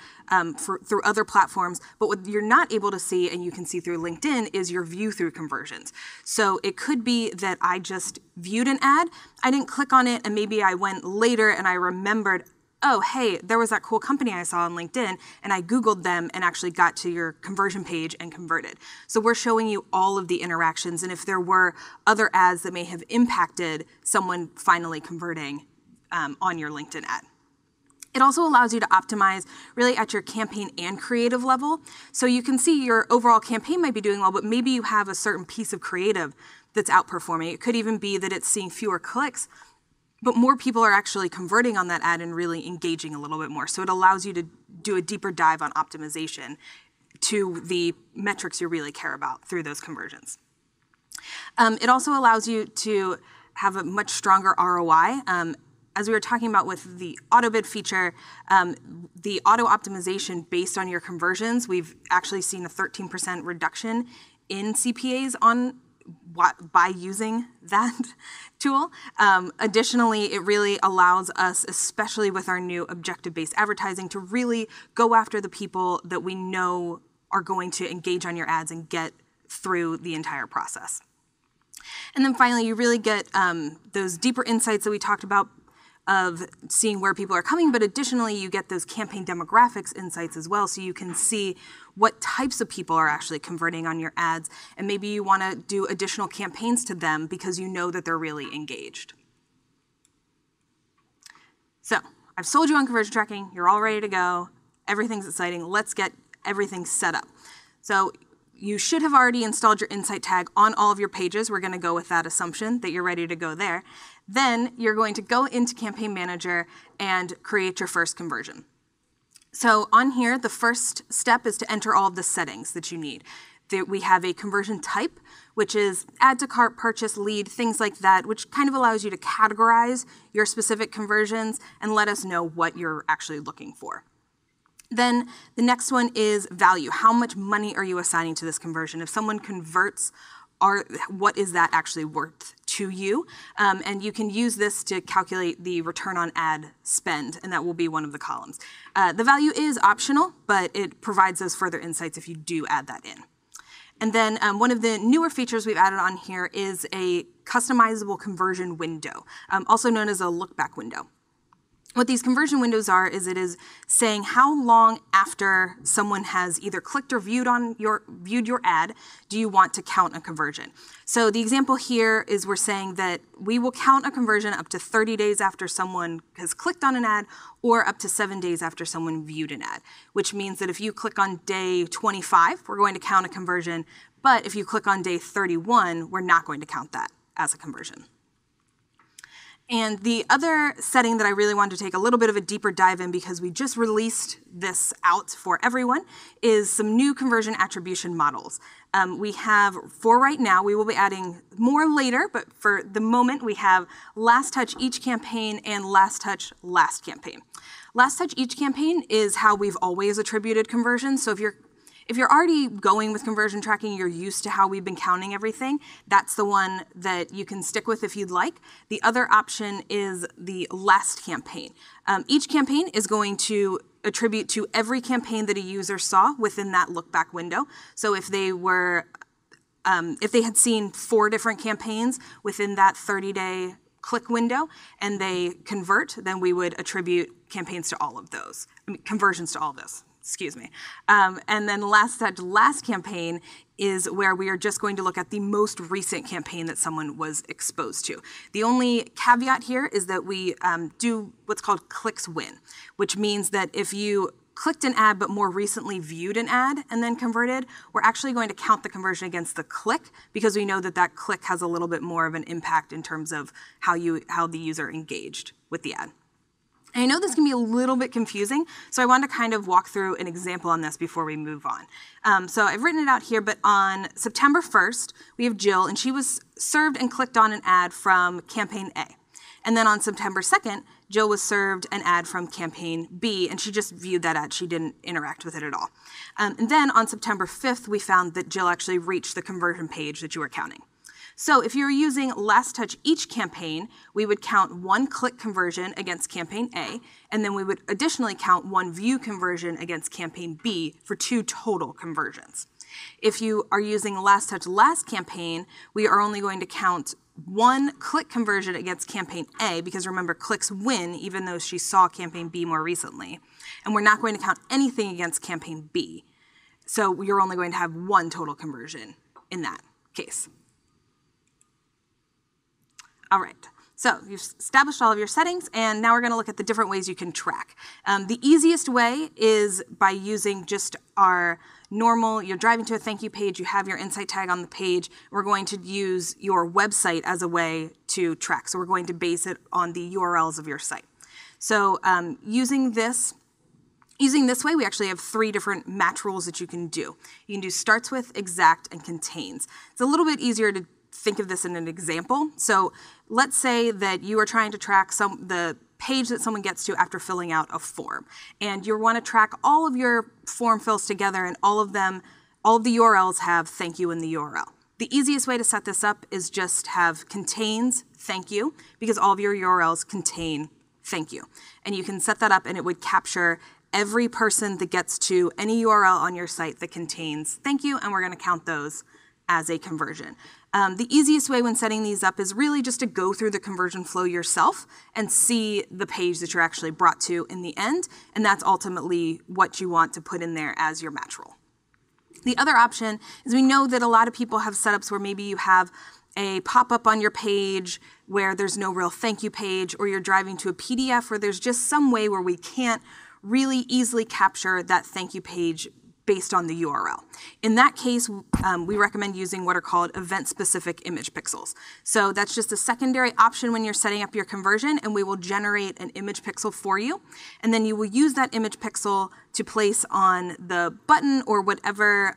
through other platforms. But what you're not able to see, and you can see through LinkedIn, is your view through conversions. So it could be that I just viewed an ad, I didn't click on it, and maybe I went later and I remembered, oh, hey, there was that cool company I saw on LinkedIn, and I Googled them and actually got to your conversion page and converted. So we're showing you all of the interactions, and if there were other ads that may have impacted someone finally converting on your LinkedIn ad. It also allows you to optimize really at your campaign and creative level. So you can see your overall campaign might be doing well, but maybe you have a certain piece of creative that's outperforming. It could even be that it's seeing fewer clicks, but more people are actually converting on that ad and really engaging a little bit more. So it allows you to do a deeper dive on optimization to the metrics you really care about through those conversions. It also allows you to have a much stronger ROI. As we were talking about with the auto bid feature, the auto optimization based on your conversions, we've actually seen a 13% reduction in CPAs by using that tool. Additionally, it really allows us, especially with our new objective-based advertising, to really go after the people that we know are going to engage on your ads and get through the entire process. And then finally, you really get those deeper insights that we talked about of seeing where people are coming, but additionally you get those campaign demographics insights as well, so you can see what types of people are actually converting on your ads, and maybe you want to do additional campaigns to them because you know that they're really engaged. So I've sold you on conversion tracking, you're all ready to go, everything's exciting, let's get everything set up. So you should have already installed your insight tag on all of your pages. We're going to go with that assumption that you're ready to go there. Then you're going to go into Campaign Manager and create your first conversion. So on here, the first step is to enter all of the settings that you need. We have a conversion type, which is add to cart, purchase, lead, things like that, which kind of allows you to categorize your specific conversions and let us know what you're actually looking for. Then the next one is value. How much money are you assigning to this conversion? If someone converts, what is that actually worth to you? And you can use this to calculate the return on ad spend, and that will be one of the columns. The value is optional, but it provides those further insights if you do add that in. And then one of the newer features we've added on here is a customizable conversion window, also known as a look-back window. What these conversion windows are is it is saying how long after someone has either clicked or viewed your ad do you want to count a conversion. So the example here is we're saying that we will count a conversion up to 30 days after someone has clicked on an ad or up to 7 days after someone viewed an ad, which means that if you click on day 25, we're going to count a conversion, but if you click on day 31, we're not going to count that as a conversion. And the other setting that I really wanted to take a little bit of a deeper dive in, because we just released this out for everyone, is some new conversion attribution models. We have, for right now, we will be adding more later, but for the moment we have last touch each campaign and last touch last campaign. Last touch each campaign is how we've always attributed conversions. So if you're already going with conversion tracking, you're used to how we've been counting everything, that's the one that you can stick with if you'd like. The other option is the last campaign. Each campaign is going to attribute to every campaign that a user saw within that look back window. So if they had seen 4 different campaigns within that 30-day click window and they convert, then we would attribute campaigns to all of those, conversions to all of those. Excuse me. And then last campaign is where we are just going to look at the most recent campaign that someone was exposed to. The only caveat here is that we do what's called clicks win, which means that if you clicked an ad but more recently viewed an ad and then converted, we're actually going to count the conversion against the click because we know that that click has a little bit more of an impact in terms of how the user engaged with the ad. And I know this can be a little bit confusing, so I wanted to kind of walk through an example on this before we move on. So I've written it out here, but on September 1st, we have Jill, and she was served and clicked on an ad from Campaign A. And then on September 2nd, Jill was served an ad from campaign B, and she just viewed that ad. She didn't interact with it at all. And then on September 5th, we found that Jill actually reached the conversion page that you were counting. So if you were using last touch each campaign, we would count 1 click conversion against campaign A, and then we would additionally count 1 view conversion against campaign B for 2 total conversions. If you are using last touch last campaign, we are only going to count 1 click conversion against campaign A, because remember, clicks win even though she saw campaign B more recently. And we're not going to count anything against campaign B. So you're only going to have 1 total conversion in that case. All right, so you've established all of your settings, and now we're going to look at the different ways you can track. The easiest way is by using just our normal, you're driving to a thank you page, you have your insight tag on the page. We're going to use your website as a way to track. So we're going to base it on the URLs of your site. So using this way, we actually have 3 different match rules that you can do. You can do starts with, exact, and contains. It's a little bit easier to think of this in an example. So let's say that you are trying to track the page that someone gets to after filling out a form. And you want to track all of your form fills together, and all of the URLs have thank you in the URL. The easiest way to set this up is just have contains thank you, because all of your URLs contain thank you. And you can set that up and it would capture every person that gets to any URL on your site that contains thank you, and we're going to count those as a conversion. The easiest way when setting these up is really just to go through the conversion flow yourself and see the page that you're actually brought to in the end, and that's ultimately what you want to put in there as your match rule. The other option is, we know that a lot of people have setups where maybe you have a pop-up on your page where there's no real thank you page, or you're driving to a PDF where there's just some way where we can't really easily capture that thank you page based on the URL. In that case, we recommend using what are called event-specific image pixels. So that's just a secondary option when you're setting up your conversion, and we will generate an image pixel for you. And then you will use that image pixel to place on the button or whatever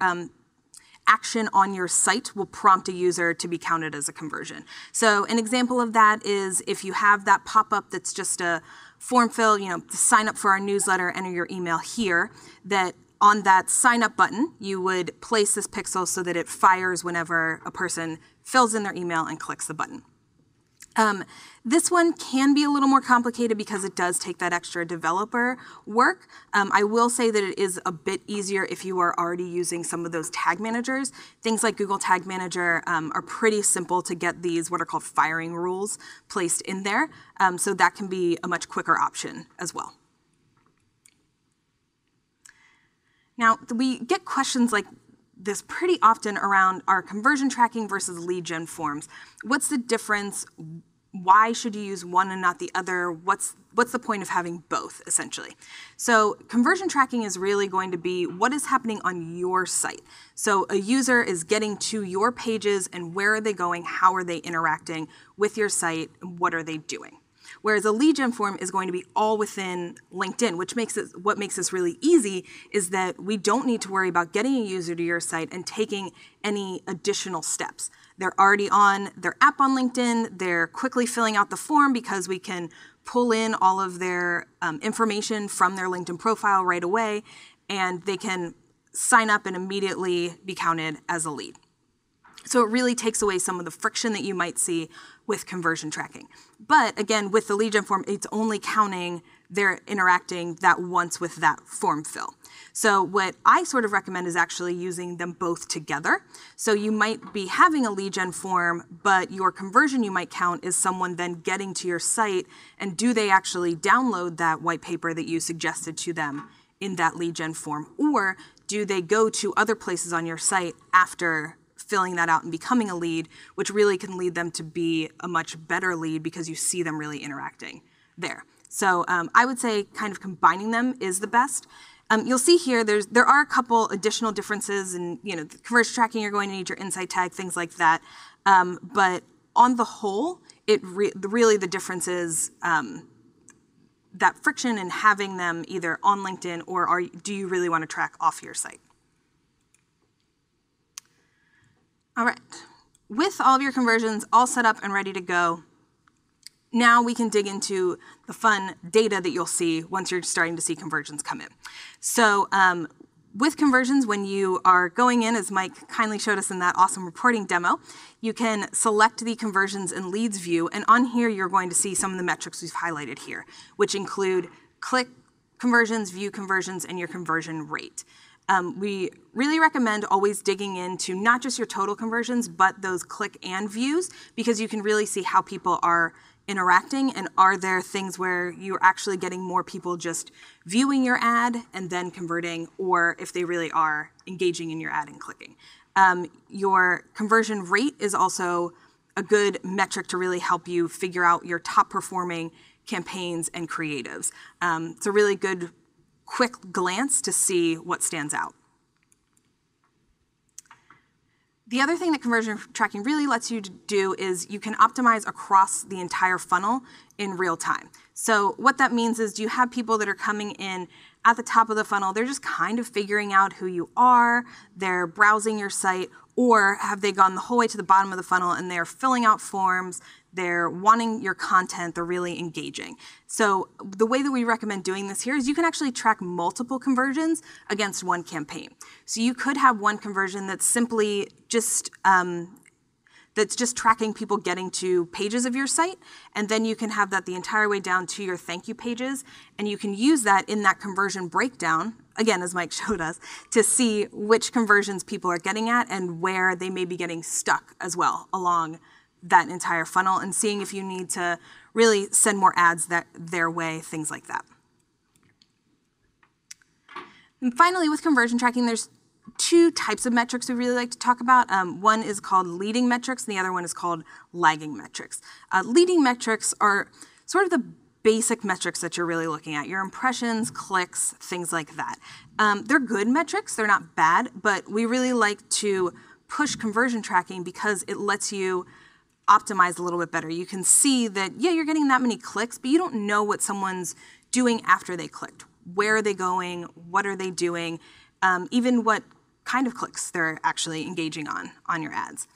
action on your site will prompt a user to be counted as a conversion. So an example of that is if you have that pop-up that's just a form fill, to sign up for our newsletter, enter your email here, that on that sign up button, you would place this pixel so that it fires whenever a person fills in their email and clicks the button. This one can be a little more complicated because it does take that extra developer work. I will say that it is a bit easier if you are already using some of those tag managers. Things like Google Tag Manager are pretty simple to get these what are called firing rules placed in there. So that can be a much quicker option as well. Now, we get questions like this pretty often around our conversion tracking versus lead gen forms. What's the difference? Why should you use one and not the other? What's the point of having both, essentially? So conversion tracking is really going to be what is happening on your site. So a user is getting to your pages, and where are they going? How are they interacting with your site? And what are they doing? Whereas a lead gen form is going to be all within LinkedIn, which what makes this really easy is that we don't need to worry about getting a user to your site and taking any additional steps. They're already on their app on LinkedIn. They're quickly filling out the form because we can pull in all of their information from their LinkedIn profile right away, and they can sign up and immediately be counted as a lead. So it really takes away some of the friction that you might see with conversion tracking. But again, with the lead gen form, it's only counting they're interacting that once with that form fill. So what I sort of recommend is actually using them both together. So you might be having a lead gen form, but your conversion you might count is someone then getting to your site, and do they actually download that white paper that you suggested to them in that lead gen form? Or do they go to other places on your site after filling that out and becoming a lead, which really can lead them to be a much better lead because you see them really interacting there. So I would say kind of combining them is the best. You'll see here there are a couple additional differences in the conversion tracking. You're going to need your insight tag, things like that. But on the whole, really the difference is that friction in having them either on LinkedIn, or do you really want to track off your site? All right, with all of your conversions all set up and ready to go, now we can dig into the fun data that you'll see once you're starting to see conversions come in. So with conversions, when you are going in, as Mike kindly showed us in that awesome reporting demo, you can select the conversions and leads view, and on here you're going to see some of the metrics we've highlighted here, which include click conversions, view conversions, and your conversion rate. We really recommend always digging into not just your total conversions, but those click and views, because you can really see how people are interacting, and are there things where you're actually getting more people just viewing your ad and then converting, or if they really are engaging in your ad and clicking. Your conversion rate is also a good metric to really help you figure out your top performing campaigns and creatives. It's a really good quick glance to see what stands out. The other thing that conversion tracking really lets you do is you can optimize across the entire funnel in real time. So what that means is you have people that are coming in at the top of the funnel, they're just kind of figuring out who you are, they're browsing your site, or have they gone the whole way to the bottom of the funnel and they're filling out forms, they're wanting your content, they're really engaging. So the way that we recommend doing this here is you can actually track multiple conversions against one campaign. So you could have one conversion that's simply just tracking people getting to pages of your site, and then you can have that the entire way down to your thank you pages, and you can use that in that conversion breakdown, again, as Mike showed us, to see which conversions people are getting at and where they may be getting stuck as well along that entire funnel, and seeing if you need to really send more ads their way, things like that. And finally, with conversion tracking, there's two types of metrics we really like to talk about. One is called leading metrics, and the other one is called lagging metrics. Leading metrics are sort of the basic metrics that you're really looking at, your impressions, clicks, things like that. They're good metrics, they're not bad, but we really like to push conversion tracking because it lets you optimize a little bit better. You can see that, yeah, you're getting that many clicks, but you don't know what someone's doing after they clicked. Where are they going? What are they doing? Even what kind of clicks they're actually engaging on your ads,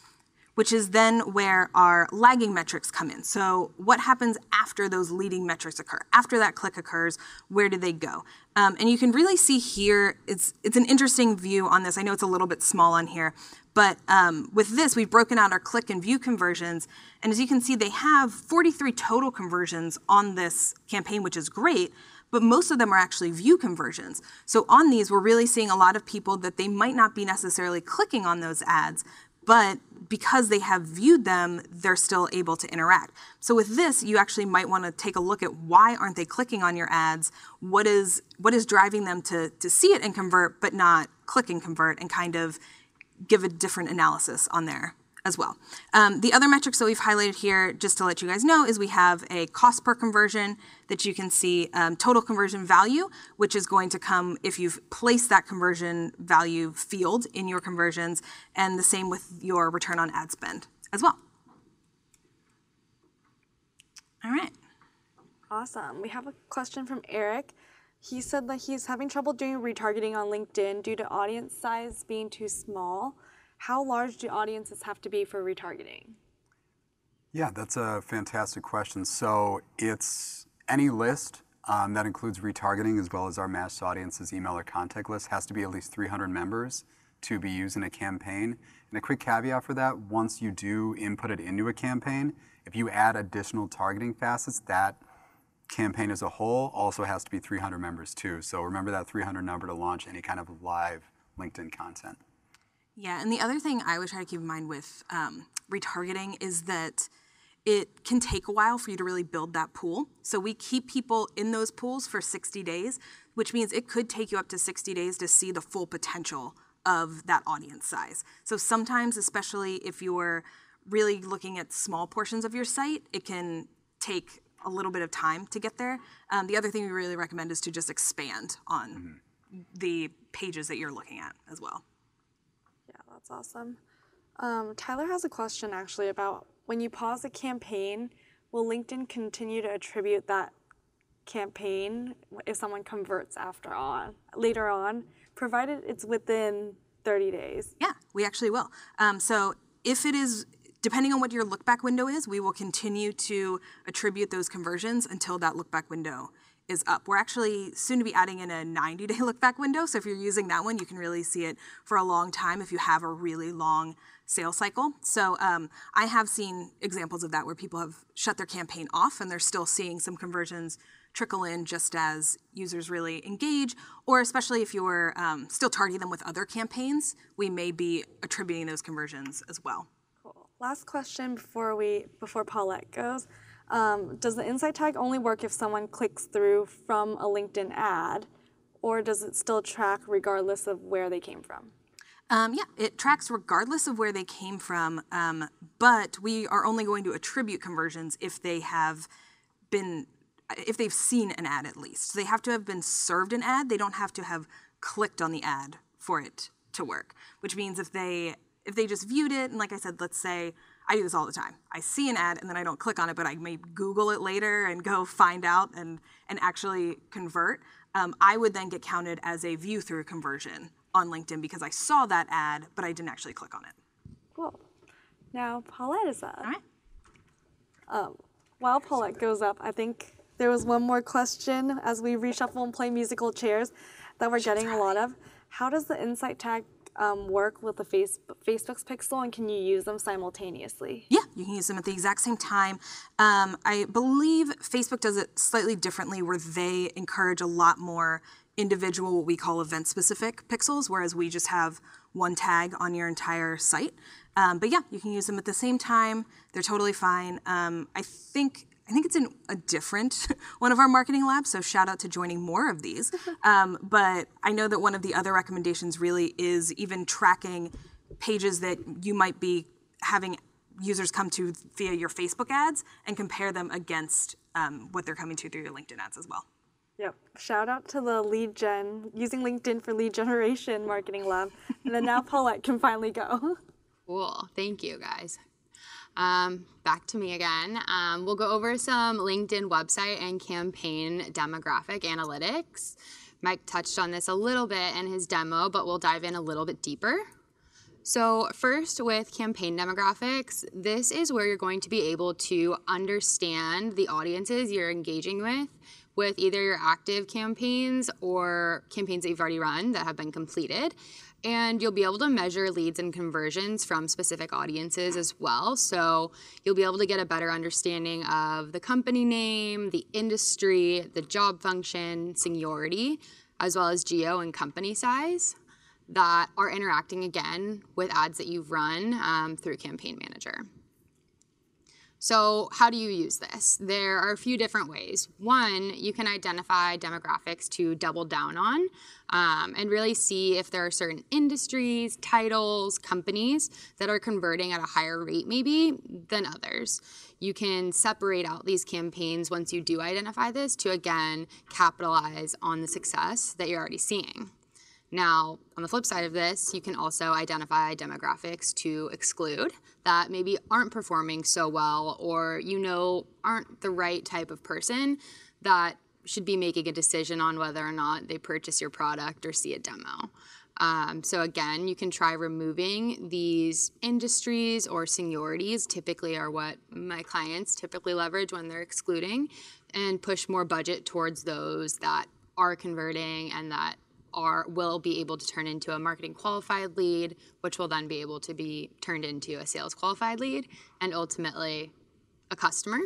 which is then where our lagging metrics come in. So what happens after those leading metrics occur? After that click occurs, where do they go? And you can really see here, it's an interesting view on this. I know it's a little bit small on here, but with this, we've broken out our click and view conversions. And as you can see, they have 43 total conversions on this campaign, which is great, but most of them are actually view conversions. So on these, we're really seeing a lot of people that they might not be necessarily clicking on those ads, but because they have viewed them, they're still able to interact. So with this, you actually might want to take a look at why aren't they clicking on your ads? What is driving them to see it and convert, but not click and convert, and kind of give a different analysis on there as well. The other metrics that we've highlighted here, just to let you guys know, is we have a cost per conversion that you can see, total conversion value, which is going to come if you've placed that conversion value field in your conversions, and the same with your return on ad spend as well. All right. Awesome. We have a question from Eric. He said that he's having trouble doing retargeting on LinkedIn due to audience size being too small. How large do audiences have to be for retargeting? Yeah, that's a fantastic question. So it's any list that includes retargeting, as well as our matched audiences email or contact list, has to be at least 300 members to be used in a campaign. And a quick caveat for that, once you do input it into a campaign, if you add additional targeting facets, that campaign as a whole also has to be 300 members too. So remember that 300 number to launch any kind of live LinkedIn content. Yeah, and the other thing I would try to keep in mind with retargeting is that it can take a while for you to really build that pool. So we keep people in those pools for 60 days, which means it could take you up to 60 days to see the full potential of that audience size. So sometimes, especially if you're really looking at small portions of your site, it can take a little bit of time to get there. The other thing we really recommend is to just expand on the pages that you're looking at as well. Yeah, that's awesome. Tyler has a question actually about when you pause a campaign, will LinkedIn continue to attribute that campaign if someone converts later on, provided it's within 30 days? Yeah, we actually will. So if it is depending on what your look back window is, we will continue to attribute those conversions until that look back window is up. We're actually soon to be adding in a 90-day look back window. So if you're using that one, you can really see it for a long time if you have a really long sales cycle. So I have seen examples of that where people have shut their campaign off and they're still seeing some conversions trickle in just as users really engage, or especially if you're still targeting them with other campaigns, we may be attributing those conversions as well. Cool. Last question before Paulette goes. Does the insight tag only work if someone clicks through from a LinkedIn ad, or does it still track regardless of where they came from? Yeah, it tracks regardless of where they came from, but we are only going to attribute conversions if they have been, if they've seen an ad at least. So they have to have been served an ad. They don't have to have clicked on the ad for it to work, which means if they just viewed it, and like I said, let's say, I do this all the time. I see an ad and then I don't click on it, but I may Google it later and go find out and actually convert. I would then get counted as a view through conversion on LinkedIn because I saw that ad, but I didn't actually click on it. Cool. Now Paulette is up. All right. While Paulette goes up, I think there was one more question as we reshuffle and play musical chairs that we're getting a lot of. How does the insight tag work with the Facebook's pixel, and can you use them simultaneously? Yeah, you can use them at the exact same time. I believe Facebook does it slightly differently where they encourage a lot more individual, what we call event-specific pixels, whereas we just have one tag on your entire site. But yeah, you can use them at the same time. They're totally fine. I think it's in a different one of our marketing labs, so shout out to joining more of these. But I know that one of the other recommendations really is even tracking pages that you might be having users come to via your Facebook ads and compare them against what they're coming to through your LinkedIn ads as well. Yep. Shout out to the lead gen, using LinkedIn for lead generation marketing lab. And then now Paulette can finally go. Cool. Thank you, guys. Back to me again. We'll go over some LinkedIn website and campaign demographic analytics. Mike touched on this a little bit in his demo, but we'll dive in a little bit deeper. So first, with campaign demographics, this is where you're going to be able to understand the audiences you're engaging with either your active campaigns or campaigns that you've already run that have been completed. And you'll be able to measure leads and conversions from specific audiences as well. So you'll be able to get a better understanding of the company name, the industry, the job function, seniority, as well as geo and company size that are interacting again with ads that you've run through Campaign Manager. So how do you use this? There are a few different ways. One, you can identify demographics to double down on and really see if there are certain industries, titles, companies that are converting at a higher rate maybe than others. You can separate out these campaigns once you do identify this to, again, capitalize on the success that you're already seeing. Now, on the flip side of this, you can also identify demographics to exclude that maybe aren't performing so well or aren't the right type of person that should be making a decision on whether or not they purchase your product or see a demo. So again, you can try removing these industries or seniorities, typically are what my clients typically leverage when they're excluding, and push more budget towards those that are converting and that will be able to turn into a marketing qualified lead, which will then be able to be turned into a sales qualified lead and ultimately a customer.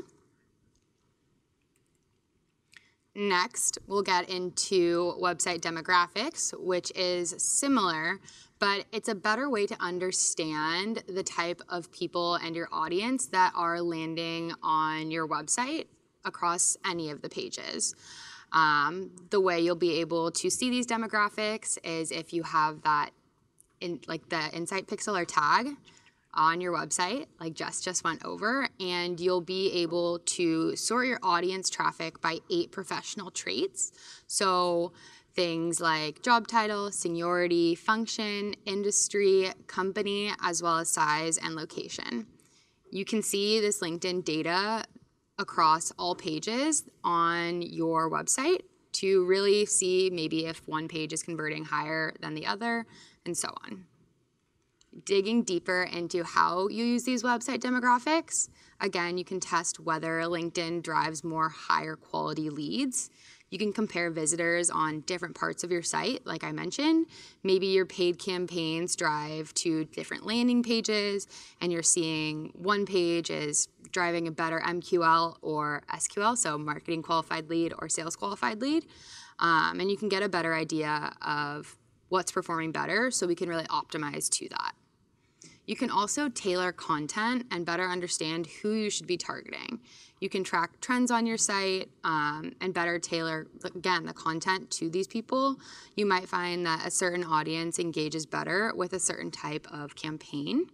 Next, we'll get into website demographics, which is similar, but it's a better way to understand the type of people and your audience that are landing on your website across any of the pages. The way you'll be able to see these demographics is if you have that the insight pixel or tag on your website, like Jess just went over, and you'll be able to sort your audience traffic by 8 professional traits. So things like job title, seniority, function, industry, company, as well as size and location. You can see this LinkedIn data across all pages on your website to really see maybe if one page is converting higher than the other, and so on. digging deeper into how you use these website demographics, again, you can test whether LinkedIn drives more higher quality leads. You can compare visitors on different parts of your site, like I mentioned. Maybe your paid campaigns drive to different landing pages, and you're seeing one page is driving a better MQL or SQL, so marketing qualified lead or sales qualified lead. And you can get a better idea of what's performing better, so we can really optimize to that. You can also tailor content and better understand who you should be targeting. You can track trends on your site and better tailor, again, the content to these people. You might find that a certain audience engages better with a certain type of campaign.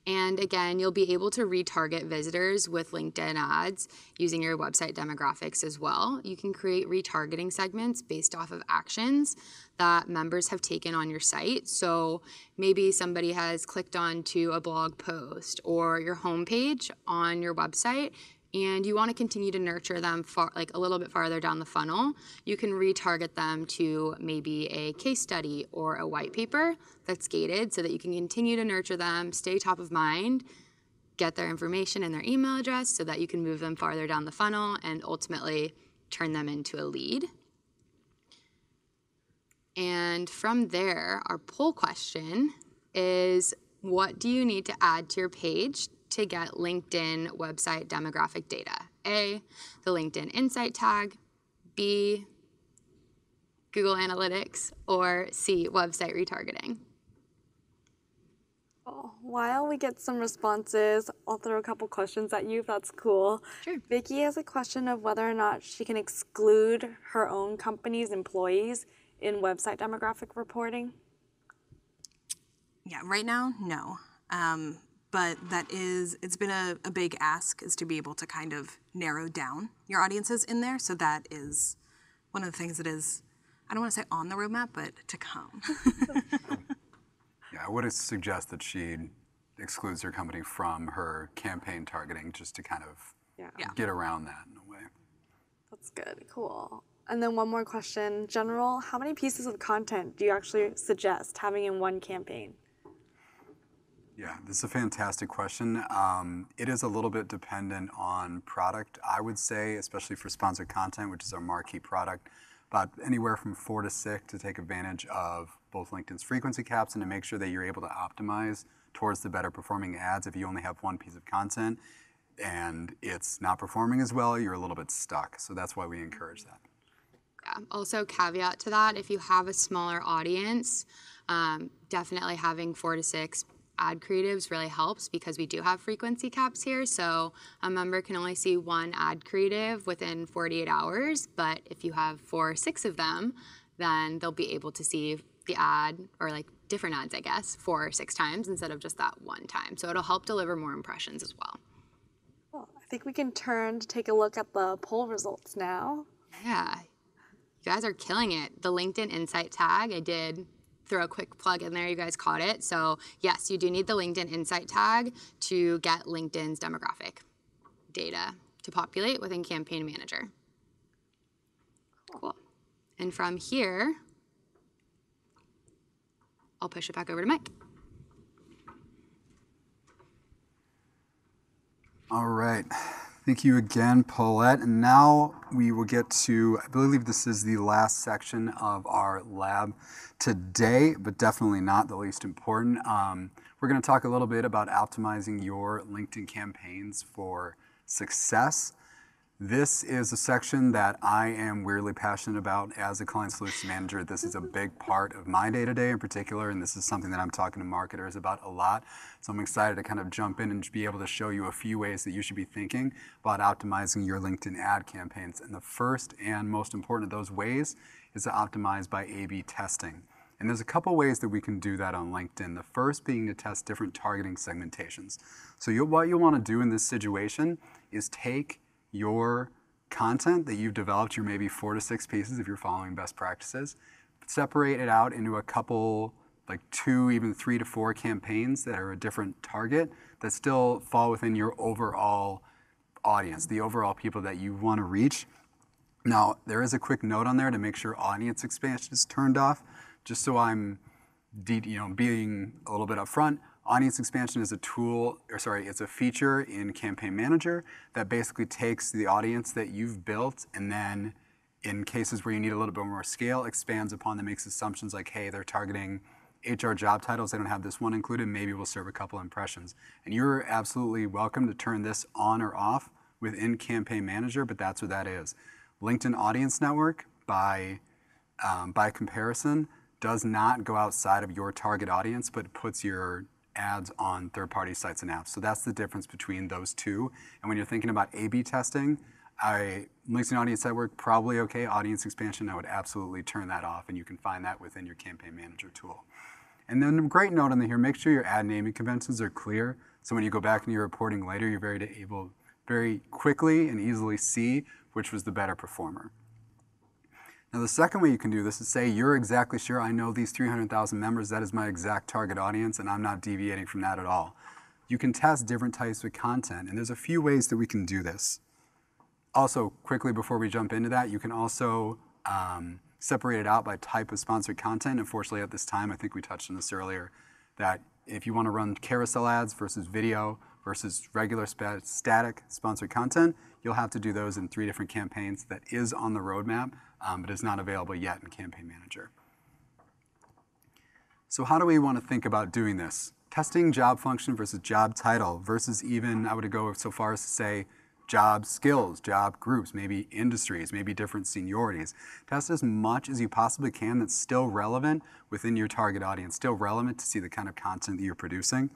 And again, you'll be able to retarget visitors with LinkedIn ads using your website demographics as well. You can create retargeting segments based off of actions that members have taken on your site. So maybe somebody has clicked onto a blog post or your homepage on your website, and you want to continue to nurture them like a little bit farther down the funnel. You can retarget them to maybe a case study or a white paper that's gated so that you can continue to nurture them, stay top of mind, get their information and their email address so that you can move them farther down the funnel and ultimately turn them into a lead. And from there, our poll question is, what do you need to add to your page to get LinkedIn website demographic data? A, the LinkedIn Insight tag, B, Google Analytics, or C, website retargeting. While we get some responses, I'll throw a couple questions at you if that's cool. Sure. Vicky has a question of whether or not she can exclude her own company's employees in website demographic reporting. Yeah, right now, no. But it's been a big ask, is to be able to kind of narrow down your audiences in there. So that is one of the things that is, I don't want to say on the roadmap, but to come. Yeah, I would suggest that she excludes her company from her campaign targeting just to kind of get around that in a way. That's good, cool. And then one more question. General, how many pieces of content do you actually suggest having in one campaign? Yeah, this is a fantastic question. It is a little bit dependent on product, I would say, especially for sponsored content, which is our marquee product, about anywhere from 4 to 6 to take advantage of both LinkedIn's frequency caps and to make sure that you're able to optimize towards the better performing ads. If you only have one piece of content and it's not performing as well, you're a little bit stuck. So that's why we encourage that. Yeah. Also, caveat to that, if you have a smaller audience, definitely having 4 to 6 ad creatives really helps because we do have frequency caps here. So a member can only see one ad creative within 48 hours, but if you have 4 or 6 of them, then they'll be able to see the ad, or like different ads, I guess, 4 or 6 times instead of just that one time. So it'll help deliver more impressions as well. Cool. I think we can turn to take a look at the poll results now. Yeah, you guys are killing it. The LinkedIn Insight tag, I did throw a quick plug in there, you guys caught it. So yes, you do need the LinkedIn Insight tag to get LinkedIn's demographic data to populate within Campaign Manager. Cool. And from here, I'll push it back over to Mike. All right. Thank you again, Paulette. And now we will get to, I believe this is the last section of our lab today, but definitely not the least important. We're going to talk a little bit about optimizing your LinkedIn campaigns for success. This is a section that I am weirdly passionate about as a client solutions manager. This is a big part of my day-to-day in particular, and this is something that I'm talking to marketers about a lot. So I'm excited to kind of jump in and be able to show you a few ways that you should be thinking about optimizing your LinkedIn ad campaigns. And the first and most important of those ways is to optimize by A/B testing. And there's a couple ways that we can do that on LinkedIn. The first being to test different targeting segmentations. So what you'll want to do in this situation is take your content that you've developed, your maybe 4 to 6 pieces if you're following best practices, separate it out into a couple, like 2, even 3 to 4 campaigns that are a different target that still fall within your overall audience, the overall people that you want to reach. Now, there is a quick note on there to make sure audience expansion is turned off, just so I'm being a little bit upfront, audience expansion is a tool, it's a feature in Campaign Manager that basically takes the audience that you've built and then in cases where you need a little bit more scale, expands upon them, makes assumptions like, hey, they're targeting HR job titles, they don't have this one included, maybe we'll serve a couple impressions. And you're absolutely welcome to turn this on or off within Campaign Manager, but that's what that is. LinkedIn Audience Network, by comparison, does not go outside of your target audience, but puts your ads on third-party sites and apps. So that's the difference between those two. And when you're thinking about A/B testing, LinkedIn Audience Network, probably okay. Audience expansion, I would absolutely turn that off, and you can find that within your Campaign Manager tool. And then a great note on here, make sure your ad naming conventions are clear. So when you go back into your reporting later, you're very quickly and easily see which was the better performer. Now the second way you can do this is say, you're exactly sure I know these 300,000 members, that is my exact target audience, and I'm not deviating from that at all. You can test different types of content, and there's a few ways that we can do this. Also, quickly before we jump into that, you can also separate it out by type of sponsored content. Unfortunately, at this time, I think we touched on this earlier, that if you want to run carousel ads versus video versus regular static sponsored content, you'll have to do those in 3 different campaigns. That is on the roadmap, but is not available yet in Campaign Manager. So how do we want to think about doing this? Testing job function versus job title versus even, I would go so far as to say, job skills, job groups, maybe industries, maybe different seniorities. Test as much as you possibly can that's still relevant within your target audience, still relevant to see the kind of content that you're producing.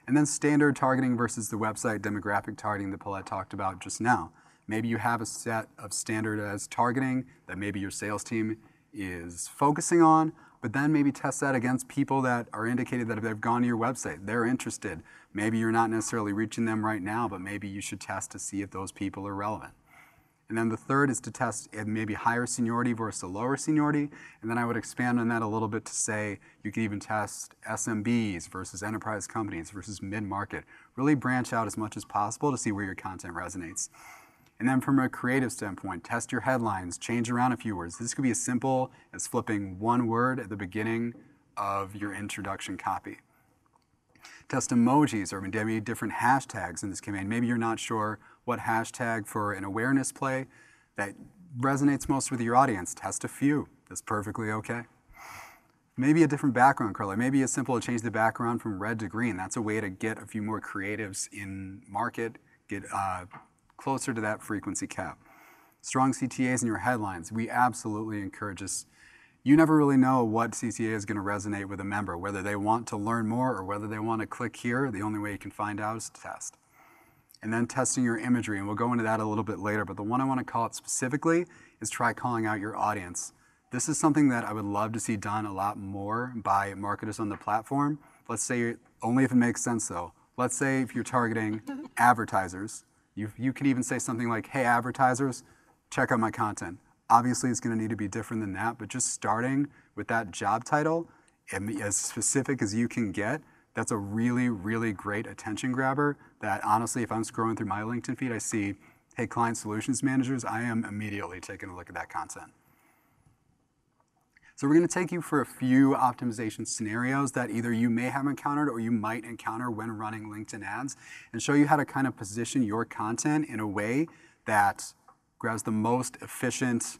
And then standard targeting versus the website demographic targeting that Paulette talked about just now. Maybe you have a set of standardized targeting that maybe your sales team is focusing on, but then maybe test that against people that are indicated that if they've gone to your website, they're interested. Maybe you're not necessarily reaching them right now, but maybe you should test to see if those people are relevant. And then the third is to test at maybe higher seniority versus a lower seniority. And then I would expand on that a little bit to say you could even test SMBs versus enterprise companies versus mid-market. Really branch out as much as possible to see where your content resonates. And then from a creative standpoint, test your headlines, change around a few words. This could be as simple as flipping one word at the beginning of your introduction copy. Test emojis or maybe different hashtags in this campaign. Maybe you're not sure what hashtag for an awareness play that resonates most with your audience. Test a few. That's perfectly okay. Maybe a different background color. Maybe it's simple to change the background from red to green. That's a way to get a few more creatives in market, get closer to that frequency cap. Strong CTAs in your headlines. We absolutely encourage this. You never really know what CTA is going to resonate with a member, whether they want to learn more or whether they want to click here. The only way you can find out is to test. And then testing your imagery, and we'll go into that a little bit later, but the one I want to call it specifically is try calling out your audience. This is something that I would love to see done a lot more by marketers on the platform. Let's say, only if it makes sense though. Let's say if you're targeting advertisers, you could even say something like, hey advertisers, check out my content. Obviously it's going to need to be different than that, but just starting with that job title, as specific as you can get, that's a really, really great attention grabber that honestly, if I'm scrolling through my LinkedIn feed, I see, hey, client solutions managers, I am immediately taking a look at that content. So we're going to take you for a few optimization scenarios that either you may have encountered or you might encounter when running LinkedIn ads and show you how to kind of position your content in a way that grabs the most efficient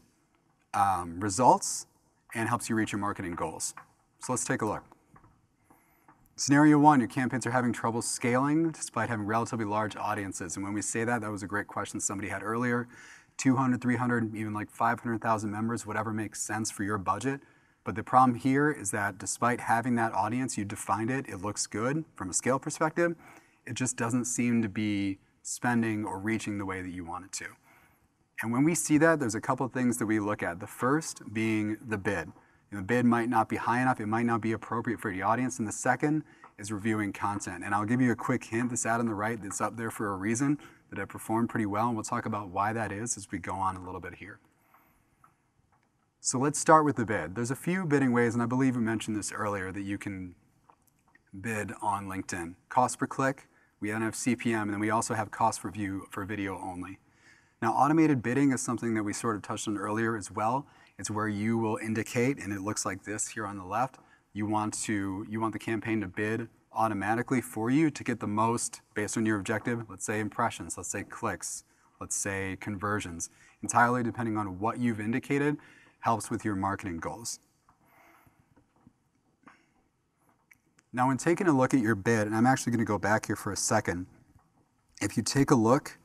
results and helps you reach your marketing goals. So let's take a look. Scenario 1, your campaigns are having trouble scaling despite having relatively large audiences. And when we say that, that was a great question somebody had earlier. 200, 300, even like 500,000 members, whatever makes sense for your budget. But the problem here is that despite having that audience, you defined it, it looks good from a scale perspective, it just doesn't seem to be spending or reaching the way that you want it to. And when we see that, there's a couple of things that we look at. The first being the bid. The bid might not be high enough, it might not be appropriate for the audience. And the second is reviewing content. And I'll give you a quick hint, this ad on the right that's up there for a reason, that it performed pretty well, and we'll talk about why that is as we go on a little bit here. So let's start with the bid. There's a few bidding ways, and I believe we mentioned this earlier, that you can bid on LinkedIn. Cost per click, we then have CPM, and then we also have cost per view for video only. Now, automated bidding is something that we sort of touched on earlier as well. It's where you will indicate, and it looks like this here on the left, You want the campaign to bid automatically for you to get the most based on your objective. Let's say impressions, let's say clicks, let's say conversions. Entirely depending on what you've indicated helps with your marketing goals. Now, when taking a look at your bid, and I'm actually going to go back here for a second, if you take a look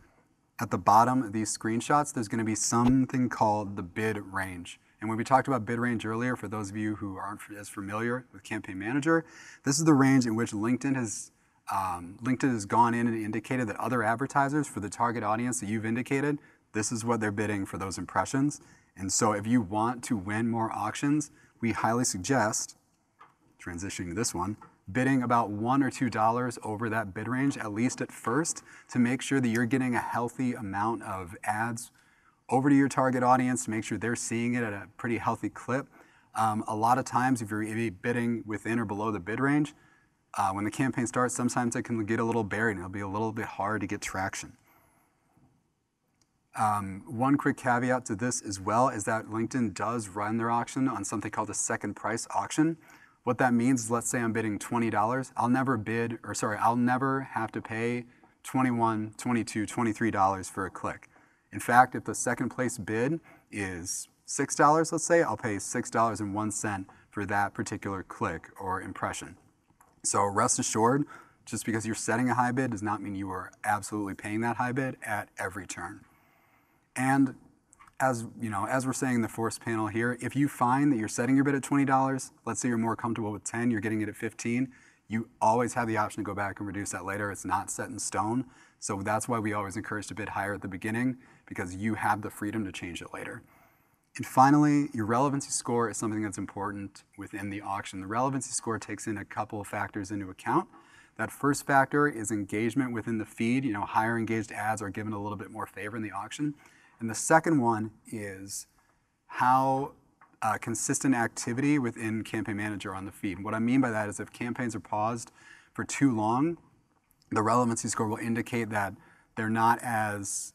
at the bottom of these screenshots, there's going to be something called the bid range. And when we talked about bid range earlier, for those of you who aren't as familiar with Campaign Manager, this is the range in which LinkedIn has gone in and indicated that other advertisers for the target audience that you've indicated, this is what they're bidding for those impressions. And so if you want to win more auctions, we highly suggest, transitioning to this one, bidding about $1 or $2 over that bid range, at least at first, to make sure that you're getting a healthy amount of ads over to your target audience to make sure they're seeing it at a pretty healthy clip. A lot of times, if you're bidding within or below the bid range, when the campaign starts, sometimes it can get a little buried and it'll be a little bit hard to get traction. One quick caveat to this as well is that LinkedIn does run their auction on something called a second price auction. What that means is, let's say I'm bidding $20, I'll never have to pay $21, $22, $23 for a click. In fact, if the second place bid is $6, let's say, I'll pay $6.01 for that particular click or impression. So rest assured, just because you're setting a high bid does not mean you are absolutely paying that high bid at every turn. And as we're saying in the force panel here, if you find that you're setting your bid at $20, let's say you're more comfortable with 10, you're getting it at 15, you always have the option to go back and reduce that later. It's not set in stone. So that's why we always encourage to bid higher at the beginning, because you have the freedom to change it later. And finally, your relevancy score is something that's important within the auction. The relevancy score takes in a couple of factors into account. That first factor is engagement within the feed. Higher engaged ads are given a little bit more favor in the auction. And the second one is how consistent activity within Campaign Manager on the feed. What I mean by that is if campaigns are paused for too long, the relevancy score will indicate that they're not as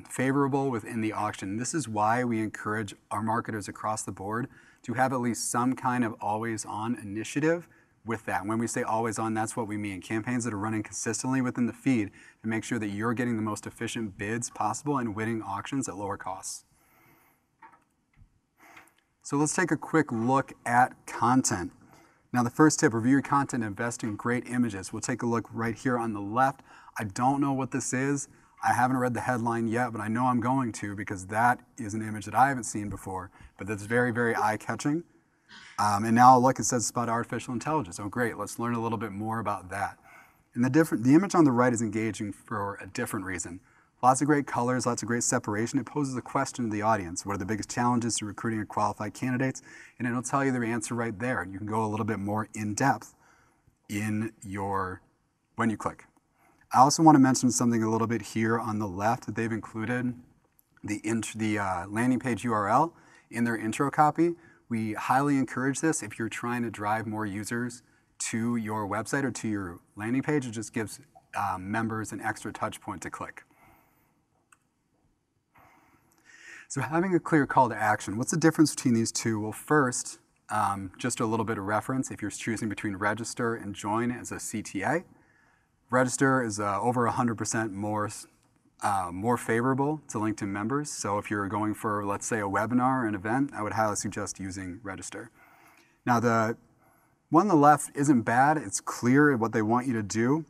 favorable within the auction. This is why we encourage our marketers across the board to have at least some kind of always-on initiative with that. When we say always on, that's what we mean. Campaigns that are running consistently within the feed to make sure that you're getting the most efficient bids possible and winning auctions at lower costs. So let's take a quick look at content. Now, the first tip, review your content and invest in great images. We'll take a look right here on the left. I don't know what this is. I haven't read the headline yet, but I know I'm going to, because that is an image that I haven't seen before, but that's very, very eye-catching. And now look, it says it's about artificial intelligence. Oh, great, let's learn a little bit more about that. And the image on the right is engaging for a different reason. Lots of great colors, lots of great separation. It poses a question to the audience. What are the biggest challenges to recruiting a qualified candidates? And it'll tell you the answer right there. And you can go a little bit more in depth when you click. I also want to mention something a little bit here on the left, that they've included the landing page URL in their intro copy. We highly encourage this if you're trying to drive more users to your website or to your landing page. It just gives members an extra touch point to click. So having a clear call to action, what's the difference between these two? Well, first, just a little bit of reference. If you're choosing between register and join as a CTA, register is over 100% more favorable to LinkedIn members. So if you're going for, let's say, a webinar or an event, I would highly suggest using register. Now, the one on the left isn't bad. It's clear what they want you to do.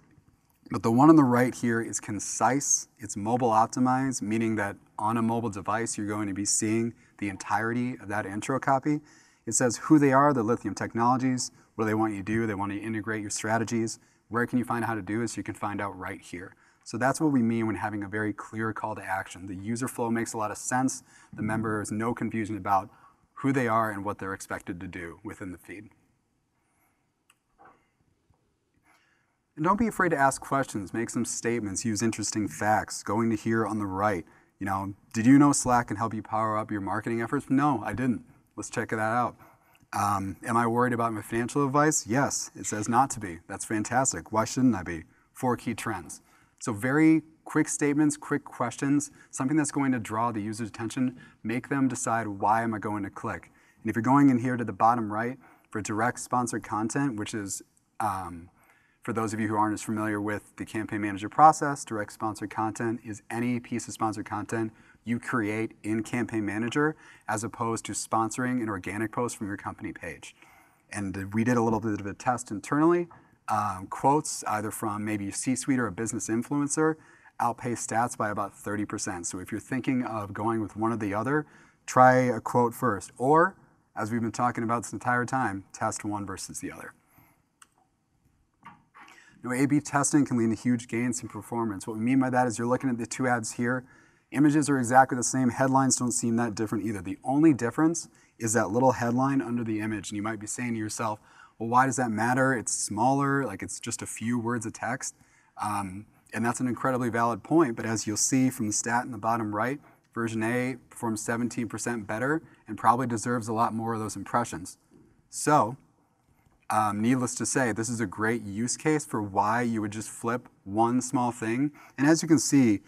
But the one on the right here is concise. It's mobile optimized, meaning that on a mobile device, you're going to be seeing the entirety of that intro copy. It says who they are, the Lithium Technologies, what do they want you to do. They want to integrate your strategies. Where can you find out how to do this? You can find out right here. So that's what we mean when having a very clear call to action. The user flow makes a lot of sense. The member has no confusion about who they are and what they're expected to do within the feed. And don't be afraid to ask questions, make some statements, use interesting facts. Going to here on the right, did you know Slack can help you power up your marketing efforts? No, I didn't. Let's check that out. Am I worried about my financial advice? Yes, it says not to be. That's fantastic. Why shouldn't I be? 4 key trends. So very quick statements, quick questions, something that's going to draw the user's attention, make them decide, why am I going to click? And if you're going in here to the bottom right, For direct sponsored content, which is, for those of you who aren't as familiar with the Campaign Manager process, direct sponsored content is any piece of sponsored content you create in Campaign Manager as opposed to sponsoring an organic post from your company page. And we did a little bit of a test internally. Quotes either from maybe C-suite or a business influencer outpace stats by about 30%. So if you're thinking of going with one or the other, try a quote first. Or, as we've been talking about this entire time, test one versus the other. Now, A/B testing can lead to huge gains in performance. What we mean by that is you're looking at the two ads here. Images are exactly the same. Headlines don't seem that different either. The only difference is that little headline under the image. And you might be saying to yourself, well, why does that matter? It's smaller, like it's just a few words of text. And that's an incredibly valid point. But as you'll see from the stat in the bottom right, version A performs 17% better and probably deserves a lot more of those impressions. So, needless to say, this is a great use case for why you would just flip one small thing. And as you can see,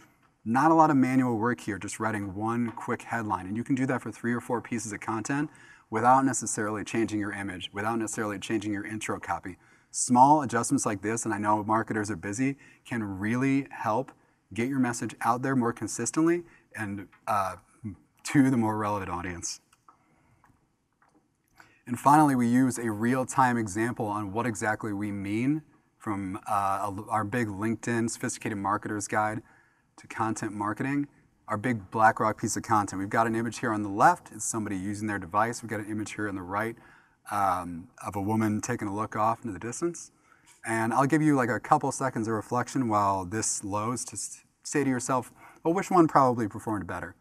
not a lot of manual work here, just writing one quick headline. And you can do that for 3 or 4 pieces of content without necessarily changing your image, without necessarily changing your intro copy. Small adjustments like this, and I know marketers are busy, can really help get your message out there more consistently and to the more relevant audience. And finally, we use a real-time example on what exactly we mean from our big LinkedIn Sophisticated Marketers Guide to Content Marketing, our big BlackRock piece of content. We've got an image here on the left. It's somebody using their device. We've got an image here on the right of a woman taking a look off into the distance. And I'll give you like a couple seconds of reflection while this loads to say to yourself, well, which one probably performed better?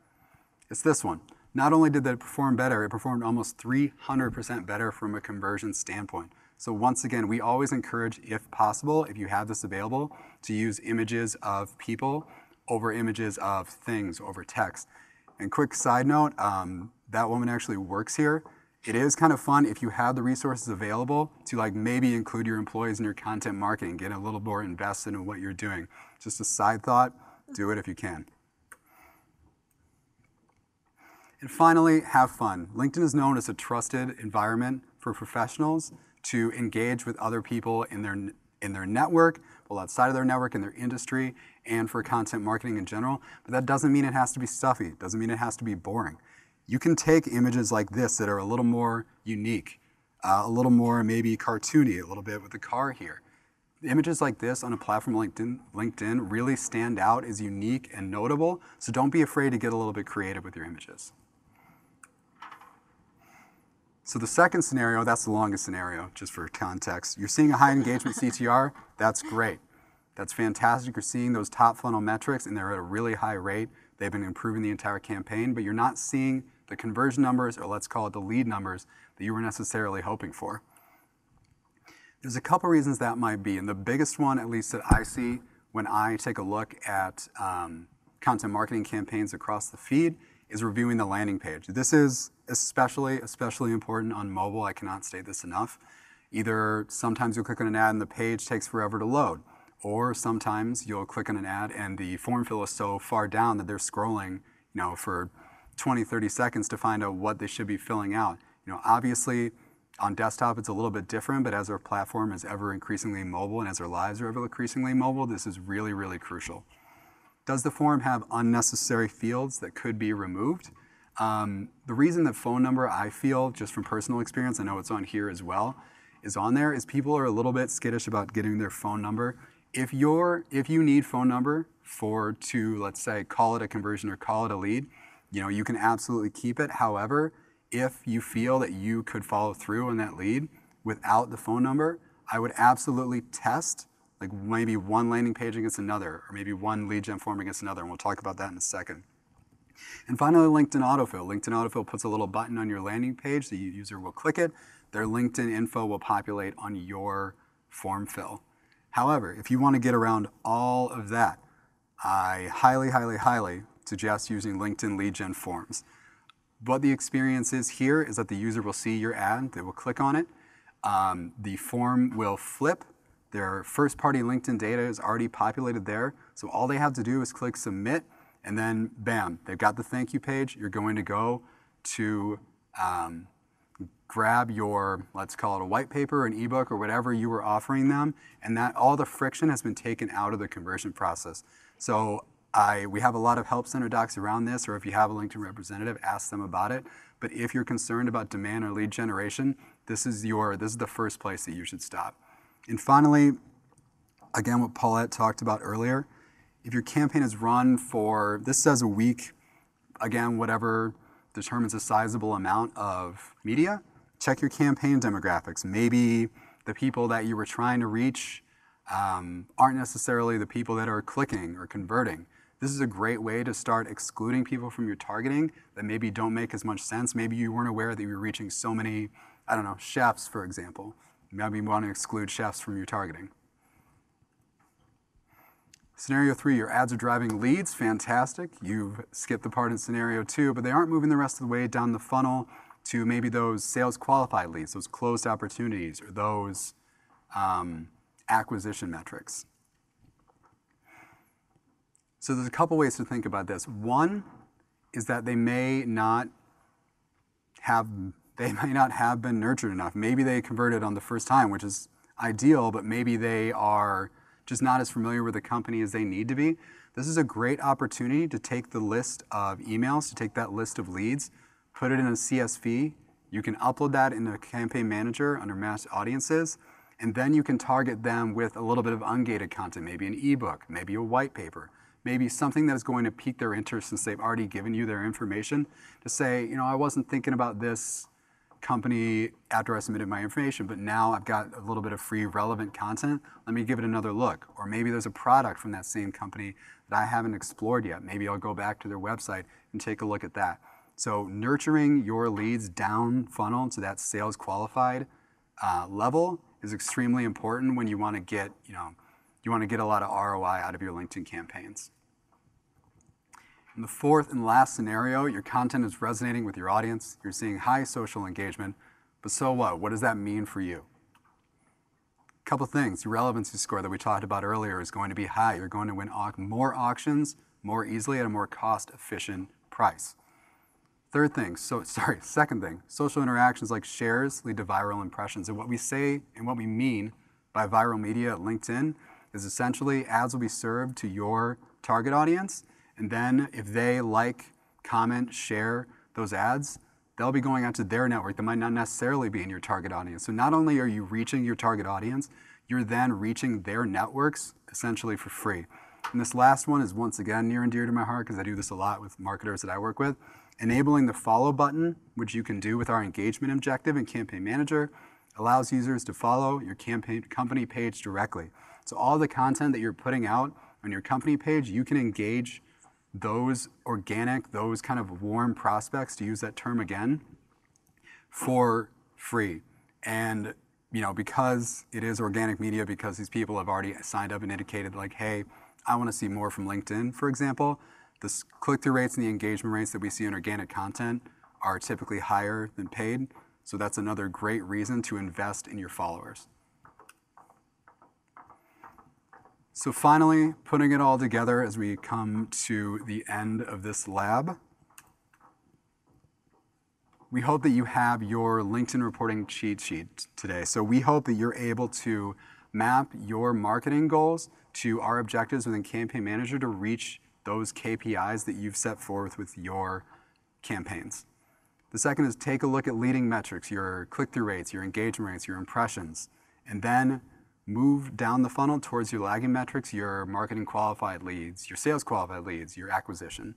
It's this one. Not only did it perform better, it performed almost 300% better from a conversion standpoint. So once again, we always encourage, if possible, if you have this available, to use images of people over images of things over text. And quick side note, that woman actually works here. It is kind of fun if you have the resources available to like maybe include your employees in your content marketing, get a little more invested in what you're doing. Just a side thought, do it if you can. And finally, have fun. LinkedIn is known as a trusted environment for professionals to engage with other people in their network, well, outside of their network, in their industry, and for content marketing in general. But that doesn't mean it has to be stuffy. It doesn't mean it has to be boring. You can take images like this that are a little more unique, a little more maybe cartoony, a little bit with the car here. Images like this on a platform like LinkedIn really stand out as unique and notable, so don't be afraid to get a little bit creative with your images. So the second scenario, that's the longest scenario, just for context. You're seeing a high engagement CTR, that's great. That's fantastic. You're seeing those top funnel metrics and they're at a really high rate. They've been improving the entire campaign, but you're not seeing the conversion numbers, or let's call it the lead numbers, that you were necessarily hoping for. There's a couple reasons that might be, and the biggest one, at least that I see when I take a look at content marketing campaigns across the feed, is reviewing the landing page. This is especially important on mobile. I cannot state this enough. Either sometimes you'll click on an ad and the page takes forever to load, or sometimes you'll click on an ad and the form fill is so far down that they're scrolling, for 20, 30 seconds to find out what they should be filling out. Obviously on desktop it's a little bit different, but as our platform is ever increasingly mobile and as our lives are ever increasingly mobile, this is really, really crucial. Does the form have unnecessary fields that could be removed? The reason that phone number, I feel, just from personal experience, I know it's on here as well, is on there, is people are a little bit skittish about getting their phone number. If you need phone number to, let's say, call it a conversion or call it a lead, you can absolutely keep it. However, if you feel that you could follow through on that lead without the phone number, I would absolutely test like maybe one landing page against another, or maybe one lead gen form against another, and we'll talk about that in a second. And finally, LinkedIn Autofill. LinkedIn Autofill puts a little button on your landing page, the user will click it, their LinkedIn info will populate on your form fill. However, if you want to get around all of that, I highly, highly, highly suggest using LinkedIn lead gen forms. What the experience is here is that the user will see your ad, they will click on it, the form will flip, their first-party LinkedIn data is already populated there, so all they have to do is click submit, and then bam, they've got the thank you page. You're going to go to grab your, let's call it a white paper, an ebook, or whatever you were offering them, and that all the friction has been taken out of the conversion process. So we have a lot of help center docs around this, or if you have a LinkedIn representative, ask them about it. But if you're concerned about demand or lead generation, this is the first place that you should stop. And finally, again, what Paulette talked about earlier, if your campaign is run for, this says a week, again, whatever determines a sizable amount of media, check your campaign demographics. Maybe the people that you were trying to reach aren't necessarily the people that are clicking or converting. This is a great way to start excluding people from your targeting that maybe don't make as much sense. Maybe you weren't aware that you were reaching so many, I don't know, chefs, for example. Maybe you want to exclude chefs from your targeting. Scenario 3, your ads are driving leads, fantastic. You've skipped the part in scenario 2, but they aren't moving the rest of the way down the funnel to maybe those sales qualified leads, those closed opportunities, or those acquisition metrics. So there's a couple ways to think about this. One is that they may not have been nurtured enough. Maybe they converted on the first time, which is ideal, but maybe they are just not as familiar with the company as they need to be. This is a great opportunity to take the list of emails, to take that list of leads, put it in a CSV. You can upload that into Campaign Manager under Mass Audiences, and then you can target them with a little bit of ungated content, maybe an ebook, maybe a white paper, maybe something that is going to pique their interest since they've already given you their information, to say, I wasn't thinking about this company after I submitted my information, but now I've got a little bit of free relevant content. Let me give it another look. Or maybe there's a product from that same company that I haven't explored yet. Maybe I'll go back to their website and take a look at that. So nurturing your leads down funnel to that sales qualified level is extremely important when you want to get, you want to get a lot of ROI out of your LinkedIn campaigns. In the fourth and last scenario, your content is resonating with your audience. You're seeing high social engagement, but so what? What does that mean for you? A couple things. Your relevancy score that we talked about earlier is going to be high. You're going to win more auctions more easily at a more cost-efficient price. Second thing, social interactions like shares lead to viral impressions. And what we say and what we mean by viral media at LinkedIn is essentially ads will be served to your target audience, and then if they like, comment, share those ads, they'll be going out to their network that might not necessarily be in your target audience. So not only are you reaching your target audience, you're then reaching their networks essentially for free. And this last one is once again near and dear to my heart because I do this a lot with marketers that I work with. Enabling the follow button, which you can do with our engagement objective in Campaign Manager, allows users to follow your company page directly. So all the content that you're putting out on your company page, you can engage those organic, those kind of warm prospects, to use that term again, for free. And because it is organic media, because these people have already signed up and indicated like, hey, I want to see more from LinkedIn, for example, the click-through rates and the engagement rates that we see in organic content are typically higher than paid. So that's another great reason to invest in your followers. So finally, putting it all together as we come to the end of this lab, we hope that you have your LinkedIn reporting cheat sheet today. So we hope that you're able to map your marketing goals to our objectives within Campaign Manager to reach those KPIs that you've set forth with your campaigns. The second is take a look at leading metrics, your click-through rates, your engagement rates, your impressions, and then move down the funnel towards your lagging metrics, your marketing qualified leads, your sales qualified leads, your acquisition.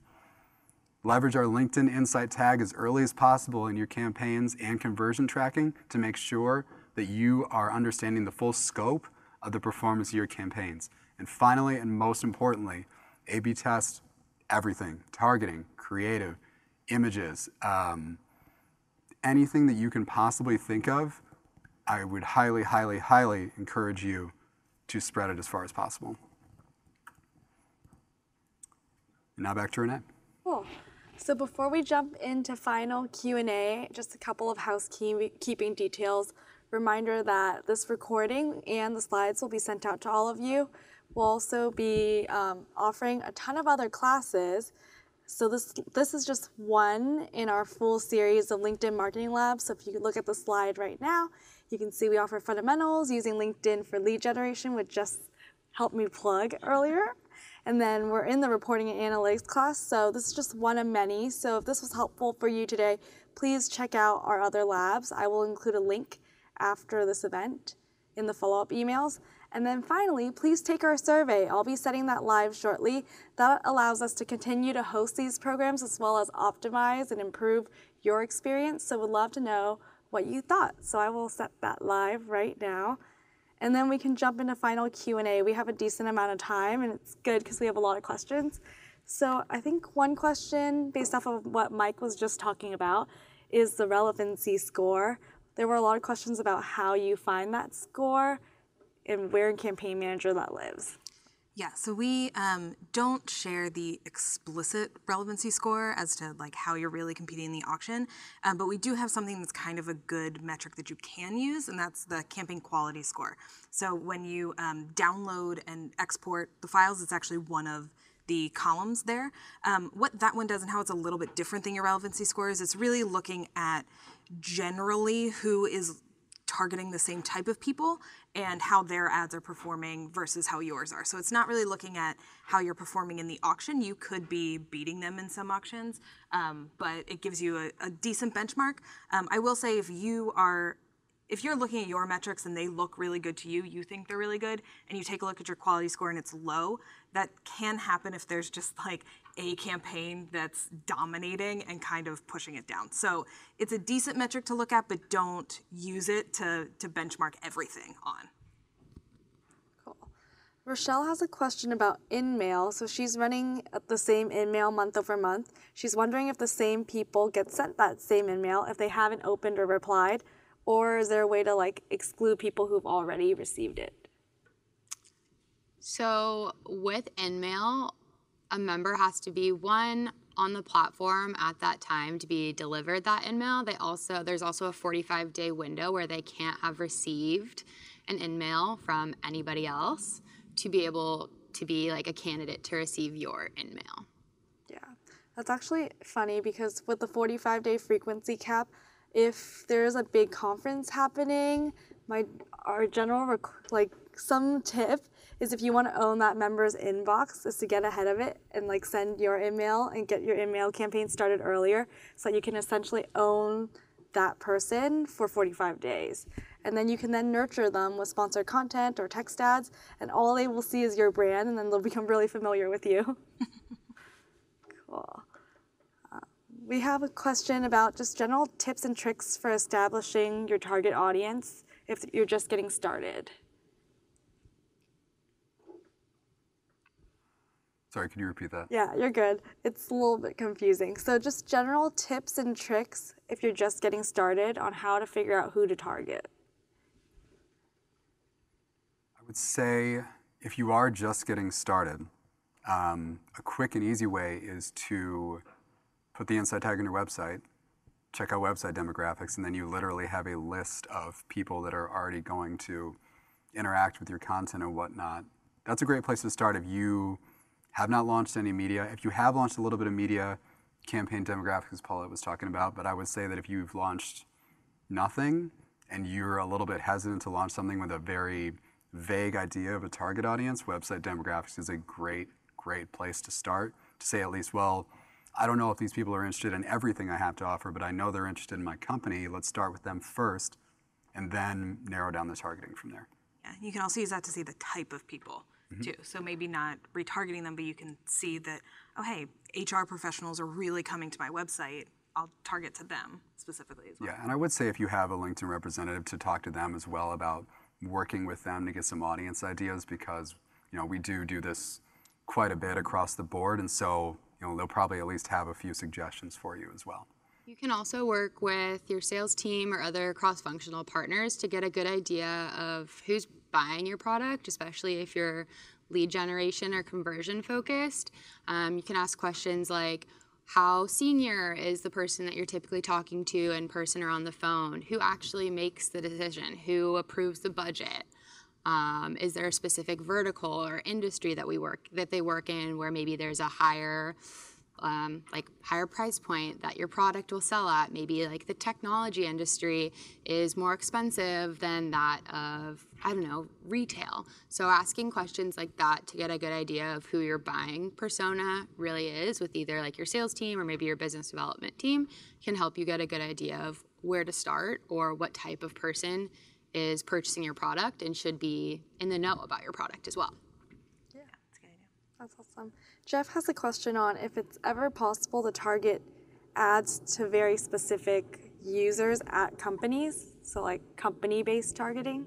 Leverage our LinkedIn Insight tag as early as possible in your campaigns and conversion tracking to make sure that you are understanding the full scope of the performance of your campaigns. And finally, and most importantly, A/B test everything, targeting, creative, images, anything that you can possibly think of. I would highly, highly, highly encourage you to spread it as far as possible. And now back to Renee. Cool. So before we jump into final Q&A, just a couple of housekeeping details. Reminder that this recording and the slides will be sent out to all of you. We'll also be offering a ton of other classes. So this is just one in our full series of LinkedIn Marketing Lab. So if you look at the slide right now, you can see we offer fundamentals using LinkedIn for lead generation, which just helped me plug earlier. And then we're in the reporting and analytics class. So this is just one of many. So if this was helpful for you today, please check out our other labs. I will include a link after this event in the follow-up emails. And then finally, please take our survey. I'll be setting that live shortly. That allows us to continue to host these programs as well as optimize and improve your experience. So we'd love to know what you thought. So I will set that live right now. And then we can jump into final Q&A. We have a decent amount of time, and it's good because we have a lot of questions. So I think one question, based off of what Mike was just talking about, is the relevancy score. There were a lot of questions about how you find that score and where in Campaign Manager that lives. Yeah, so we don't share the explicit relevancy score as to like how you're really competing in the auction, but we do have something that's kind of a good metric that you can use, and that's the campaign quality score. So when you download and export the files, it's actually one of the columns there. What that one does and how it's a little bit different than your relevancy score is it's really looking at generally who is targeting the same type of people and how their ads are performing versus how yours are. So it's not really looking at how you're performing in the auction. You could be beating them in some auctions, but it gives you a decent benchmark. I will say if you're looking at your metrics and they look really good to you, you think they're really good, and you take a look at your quality score and it's low, that can happen if there's just like a campaign that's dominating and kind of pushing it down. So it's a decent metric to look at, but don't use it to benchmark everything on. Cool. Rochelle has a question about InMail. So she's running the same InMail month over month. She's wondering if the same people get sent that same InMail if they haven't opened or replied, or is there a way to like exclude people who've already received it? So with InMail, a member has to be on the platform at that time to be delivered that InMail. There's also a 45-day window where they can't have received an InMail from anybody else to be able to be like a candidate to receive your InMail. Yeah, that's actually funny because with the 45-day frequency cap, if there's a big conference happening, our general some tip is if you want to own that member's inbox is to get ahead of it and like send your email and get your email campaign started earlier so that you can essentially own that person for 45 days. And then you can then nurture them with sponsored content or text ads, and all they will see is your brand, and then they'll become really familiar with you. Cool. We have a question about just general tips and tricks for establishing your target audience if you're just getting started. Sorry, can you repeat that? Yeah, you're good. It's a little bit confusing. So just general tips and tricks if you're just getting started on how to figure out who to target. I would say if you are just getting started, a quick and easy way is to put the inside tag on your website, check out website demographics, and then you literally have a list of people that are already going to interact with your content and whatnot. That's a great place to start if you have not launched any media. If you have launched a little bit of media, campaign demographics, as Paulette was talking about, but I would say that if you've launched nothing and you're a little bit hesitant to launch something with a very vague idea of a target audience, website demographics is a great place to start, to say at least, well, I don't know if these people are interested in everything I have to offer, but I know they're interested in my company. Let's start with them first and then narrow down the targeting from there. Yeah, you can also use that to see the type of people too. So maybe not retargeting them, but you can see that, oh, hey, HR professionals are really coming to my website. I'll target to them specifically as well. Yeah, and I would say if you have a LinkedIn representative, to talk to them as well about working with them to get some audience ideas, because we do this quite a bit across the board, and so they'll probably at least have a few suggestions for you as well. You can also work with your sales team or other cross-functional partners to get a good idea of who's buying your product, especially if you're lead generation or conversion focused. You can ask questions like, how senior is the person that you're typically talking to in person or on the phone? Who actually makes the decision? Who approves the budget? Is there a specific vertical or industry that they work in where maybe there's a higher like higher price point that your product will sell at. Maybe like the technology industry is more expensive than that of, I don't know, retail. So asking questions like that to get a good idea of who your buying persona really is with either like your sales team or maybe your business development team can help you get a good idea of where to start or what type of person is purchasing your product and should be in the know about your product as well. That's awesome. Jeff has a question on if it's ever possible to target ads to very specific users at companies, so like company-based targeting.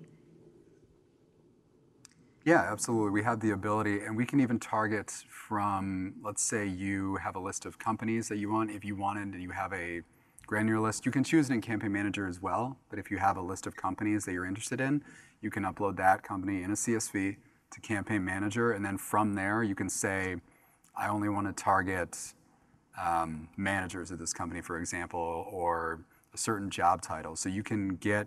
Yeah, absolutely. We have the ability, and we can even target from, let's say you have a list of companies that you want. If you wanted, and you have a granular list, you can choose it in Campaign Manager as well. But if you have a list of companies that you're interested in, you can upload that company in a CSV to Campaign Manager, and then from there you can say, I only want to target managers at this company, for example, or a certain job title. So you can get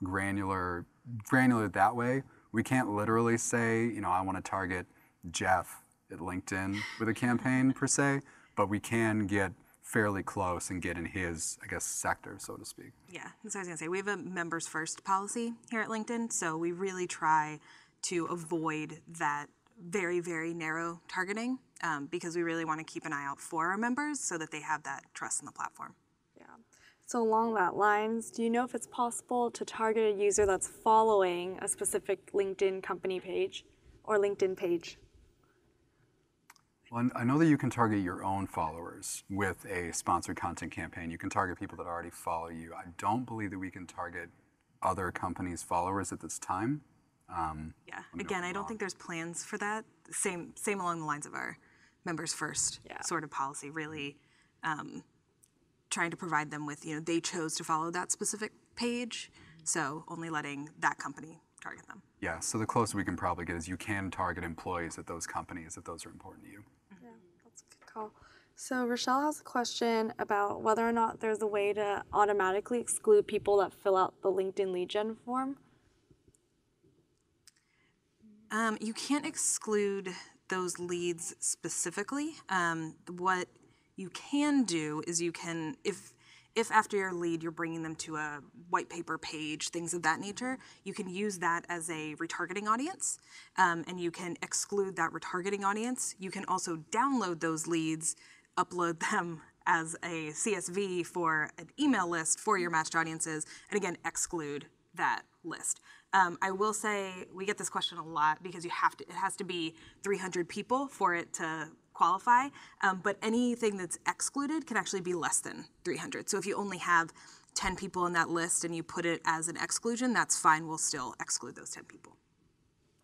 granular that way. We can't literally say, you know, I want to target Jeff at LinkedIn with a campaign per se, but we can get fairly close and get in his, I guess, sector, so to speak. Yeah, that's what I was gonna say. We have a members first policy here at LinkedIn, so we really try to avoid that very, very narrow targeting because we really want to keep an eye out for our members so that they have that trust in the platform. Yeah. So along that lines, do you know if it's possible to target a user that's following a specific LinkedIn company page or LinkedIn page? Well, I know that you can target your own followers with a sponsored content campaign. You can target people that already follow you. I don't believe that we can target other companies' followers at this time. Yeah, again, I don't think there's plans for that. Same along the lines of our members first sort of policy, really trying to provide them with, you know, they chose to follow that specific page, so only letting that company target them. Yeah, so the closest we can probably get is you can target employees at those companies if those are important to you. Yeah, that's a good call. So Rochelle has a question about whether or not there's a way to automatically exclude people that fill out the LinkedIn lead gen form. You can't exclude those leads specifically. What you can do is you can, if after your lead you're bringing them to a white paper page, things of that nature, you can use that as a retargeting audience, and you can exclude that retargeting audience. You can also download those leads, upload them as a CSV for an email list for your matched audiences, and again, exclude that list. I will say we get this question a lot because it has to be 300 people for it to qualify, but anything that's excluded can actually be less than 300. So if you only have 10 people in that list and you put it as an exclusion, that's fine. We'll still exclude those 10 people.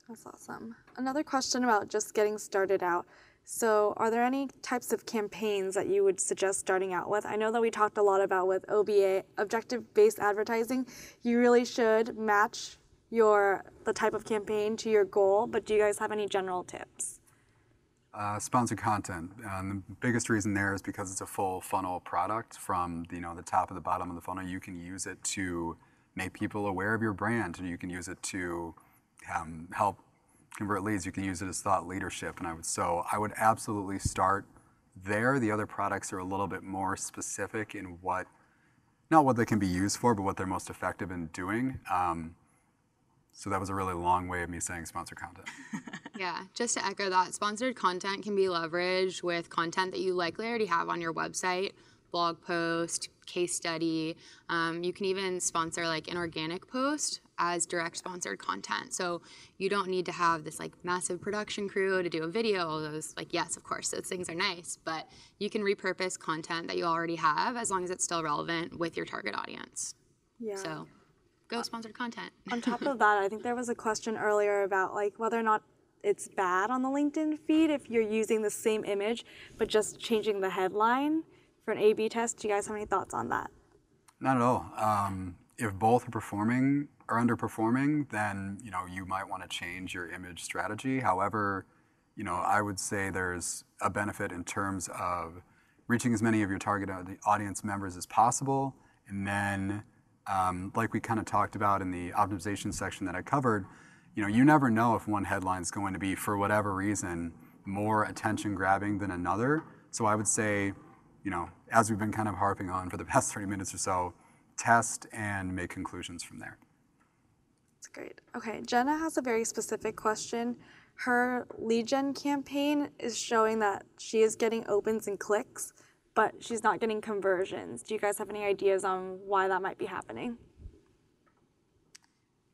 That's awesome. Another question about just getting started out. So are there any types of campaigns that you would suggest starting out with? I know that we talked a lot about with OBA, objective-based advertising. You really should match the type of campaign to your goal, but do you guys have any general tips? Sponsored content. The biggest reason there is because it's a full funnel product from the top of the bottom of the funnel. You can use it to make people aware of your brand, and you can use it to help convert leads. You can use it as thought leadership, and I would absolutely start there. The other products are a little bit more specific in not what they can be used for, but what they're most effective in doing. So that was a really long way of me saying sponsored content. Yeah, just to echo that, sponsored content can be leveraged with content that you likely already have on your website, blog post, case study. You can even sponsor like an organic post as direct sponsored content. So you don't need to have this like massive production crew to do a video. All those, like, yes, of course, those things are nice, but you can repurpose content that you already have as long as it's still relevant with your target audience. Yeah. So go sponsored content. On top of that, I think there was a question earlier about like whether or not it's bad on the LinkedIn feed if you're using the same image but just changing the headline for an A/B test. Do you guys have any thoughts on that? Not at all. If both are underperforming, then you might want to change your image strategy. However, I would say there's a benefit in terms of reaching as many of your target audience members as possible, and then like we kind of talked about in the optimization section that I covered, you never know if one headline is going to be, for whatever reason, more attention grabbing than another. So I would say, as we've been kind of harping on for the past 30 minutes or so, test and make conclusions from there. That's great. Okay, Jenna has a very specific question. Her lead gen campaign is showing that she is getting opens and clicks, but she's not getting conversions. Do you guys have any ideas on why that might be happening?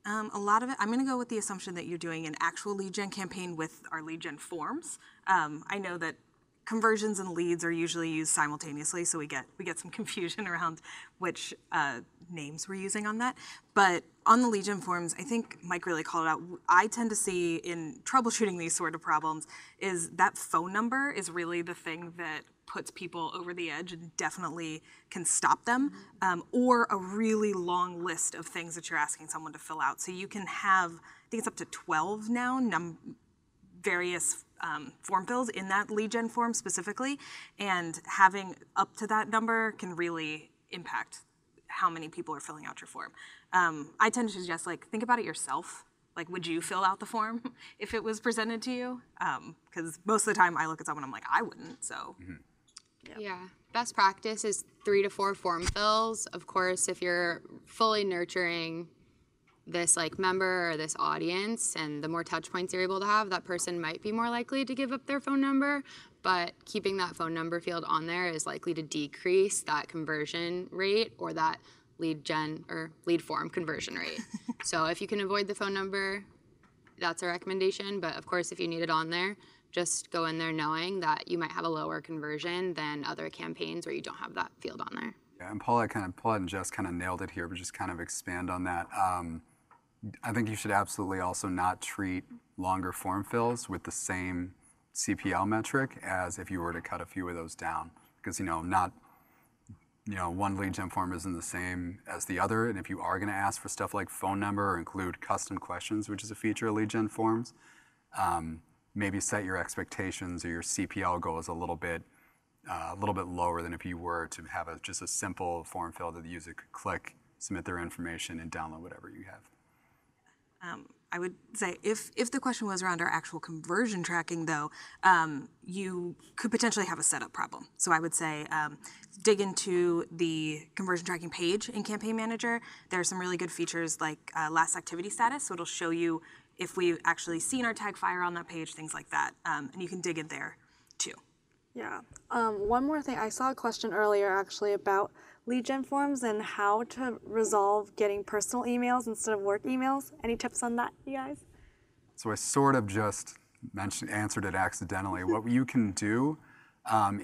A lot of it, I'm going to go with the assumption that you're doing an actual lead gen campaign with our lead gen forms. I know that conversions and leads are usually used simultaneously, so we get some confusion around which names we're using on that. But on the lead gen forms, I think Mike really called it out. I tend to see in troubleshooting these sort of problems is that phone number is really the thing that puts people over the edge and definitely can stop them, or a really long list of things that you're asking someone to fill out. So you can have, I think it's up to 12 now, various form fills in that lead gen form specifically, and having up to that number can really impact how many people are filling out your form. I tend to suggest, think about it yourself. Would you fill out the form if it was presented to you? Because most of the time I look at someone, I'm like, I wouldn't, so. Mm-hmm. Yeah, best practice is 3 to 4 form fills. Of course, if you're fully nurturing this member or this audience, and the more touch points you're able to have, that person might be more likely to give up their phone number, but keeping that phone number field on there is likely to decrease that conversion rate or that lead gen or lead form conversion rate. So if you can avoid the phone number, that's a recommendation, but of course if you need it on there, just go in there knowing that you might have a lower conversion than other campaigns where you don't have that field on there. Yeah, and Paulette and Jess kind of nailed it here, but just kind of expand on that. I think you should absolutely also not treat longer form fills with the same CPL metric as if you were to cut a few of those down, because one lead gen form isn't the same as the other, and if you are going to ask for stuff like phone number or include custom questions, which is a feature of lead gen forms, maybe set your expectations or your CPL goals a little bit lower than if you were to have just a simple form fill that the user could click, submit their information, and download whatever you have. I would say if the question was around our actual conversion tracking, though, you could potentially have a setup problem. So I would say dig into the conversion tracking page in Campaign Manager. There are some really good features like last activity status, so it'll show you if we've actually seen our tag fire on that page, things like that, and you can dig in there too. Yeah. One more thing. I saw a question earlier actually about lead gen forms and how to resolve getting personal emails instead of work emails. Any tips on that, you guys? So I sort of just answered it accidentally. What you can do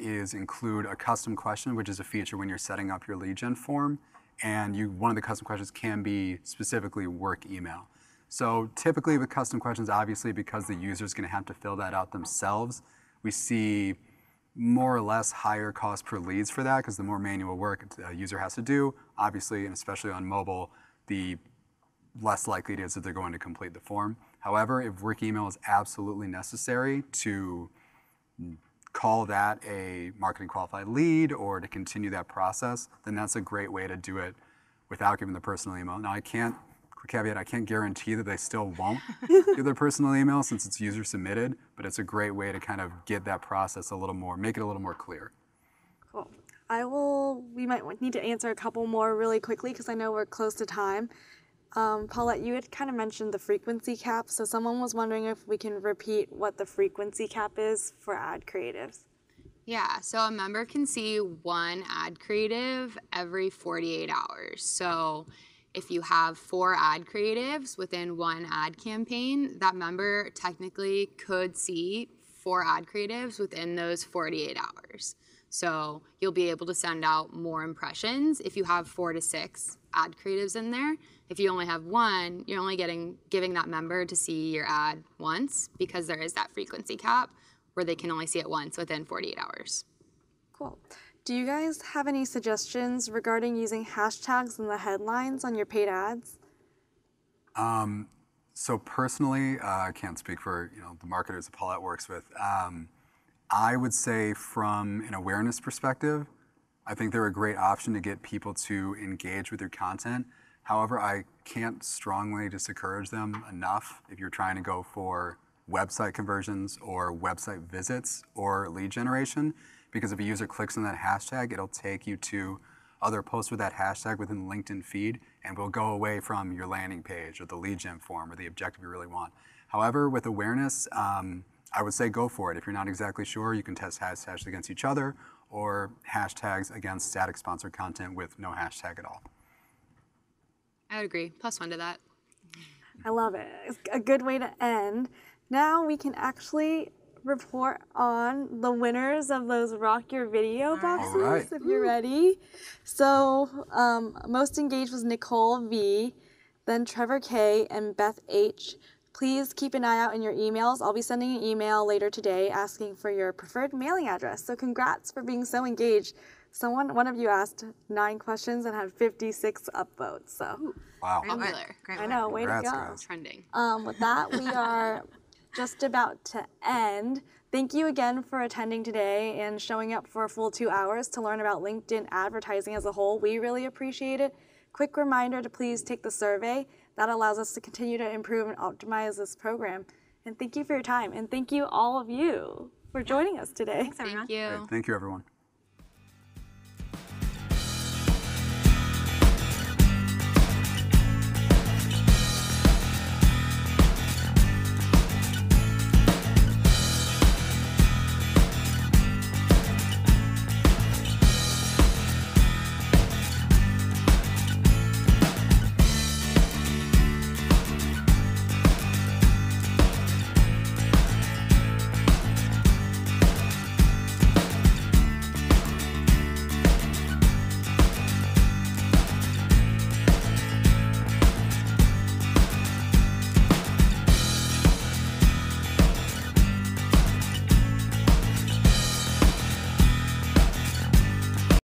is include a custom question, which is a feature when you're setting up your lead gen form, and one of the custom questions can be specifically work email. So typically with custom questions, obviously because the user is going to have to fill that out themselves, we see more or less higher cost per leads for that, because the more manual work a user has to do, obviously, and especially on mobile, the less likely it is that they're going to complete the form. However, if work email is absolutely necessary to call that a marketing qualified lead or to continue that process, then that's a great way to do it without giving the personal email. Now, caveat, I can't guarantee that they still won't give their personal email since it's user submitted, but it's a great way to kind of get that process make it a little more clear. Cool. We might need to answer a couple more really quickly because I know we're close to time. Paulette, you had kind of mentioned the frequency cap, so someone was wondering if we can repeat what the frequency cap is for ad creatives. Yeah, so a member can see one ad creative every 48 hours. So if you have 4 ad creatives within one ad campaign, that member technically could see 4 ad creatives within those 48 hours. So you'll be able to send out more impressions if you have 4 to 6 ad creatives in there. If you only have 1, you're only giving that member to see your ad once, because there is that frequency cap where they can only see it once within 48 hours. Cool. Do you guys have any suggestions regarding using hashtags in the headlines on your paid ads? So personally, I can't speak for the marketers that Paulette works with. I would say from an awareness perspective, I think they're a great option to get people to engage with your content. However, I can't strongly discourage them enough if you're trying to go for website conversions or website visits or lead generation, because if a user clicks on that hashtag, it'll take you to other posts with that hashtag within the LinkedIn feed, and will go away from your landing page or the lead gen form or the objective you really want. However, with awareness, I would say go for it. If you're not exactly sure, you can test hashtags against each other or hashtags against static sponsored content with no hashtag at all. I would agree. +1 to that. I love it. It's a good way to end. Now we can actually report on the winners of those Rock Your Video boxes, All right. if you're ready. So most engaged was Nicole V, then Trevor K, and Beth H. Please keep an eye out in your emails. I'll be sending an email later today asking for your preferred mailing address. So congrats for being so engaged. One of you asked 9 questions and had 56 upvotes. So Wow. Popular. Great I work. know, way to Congrats, go. guys. Trending. With that, we are just about to end. Thank you again for attending today and showing up for a full 2 hours to learn about LinkedIn advertising as a whole. We really appreciate it. Quick reminder to please take the survey. That allows us to continue to improve and optimize this program. And thank you for your time. And thank you, all of you, for joining us today. Thanks, everyone. Thank you. Great. Thank you, everyone.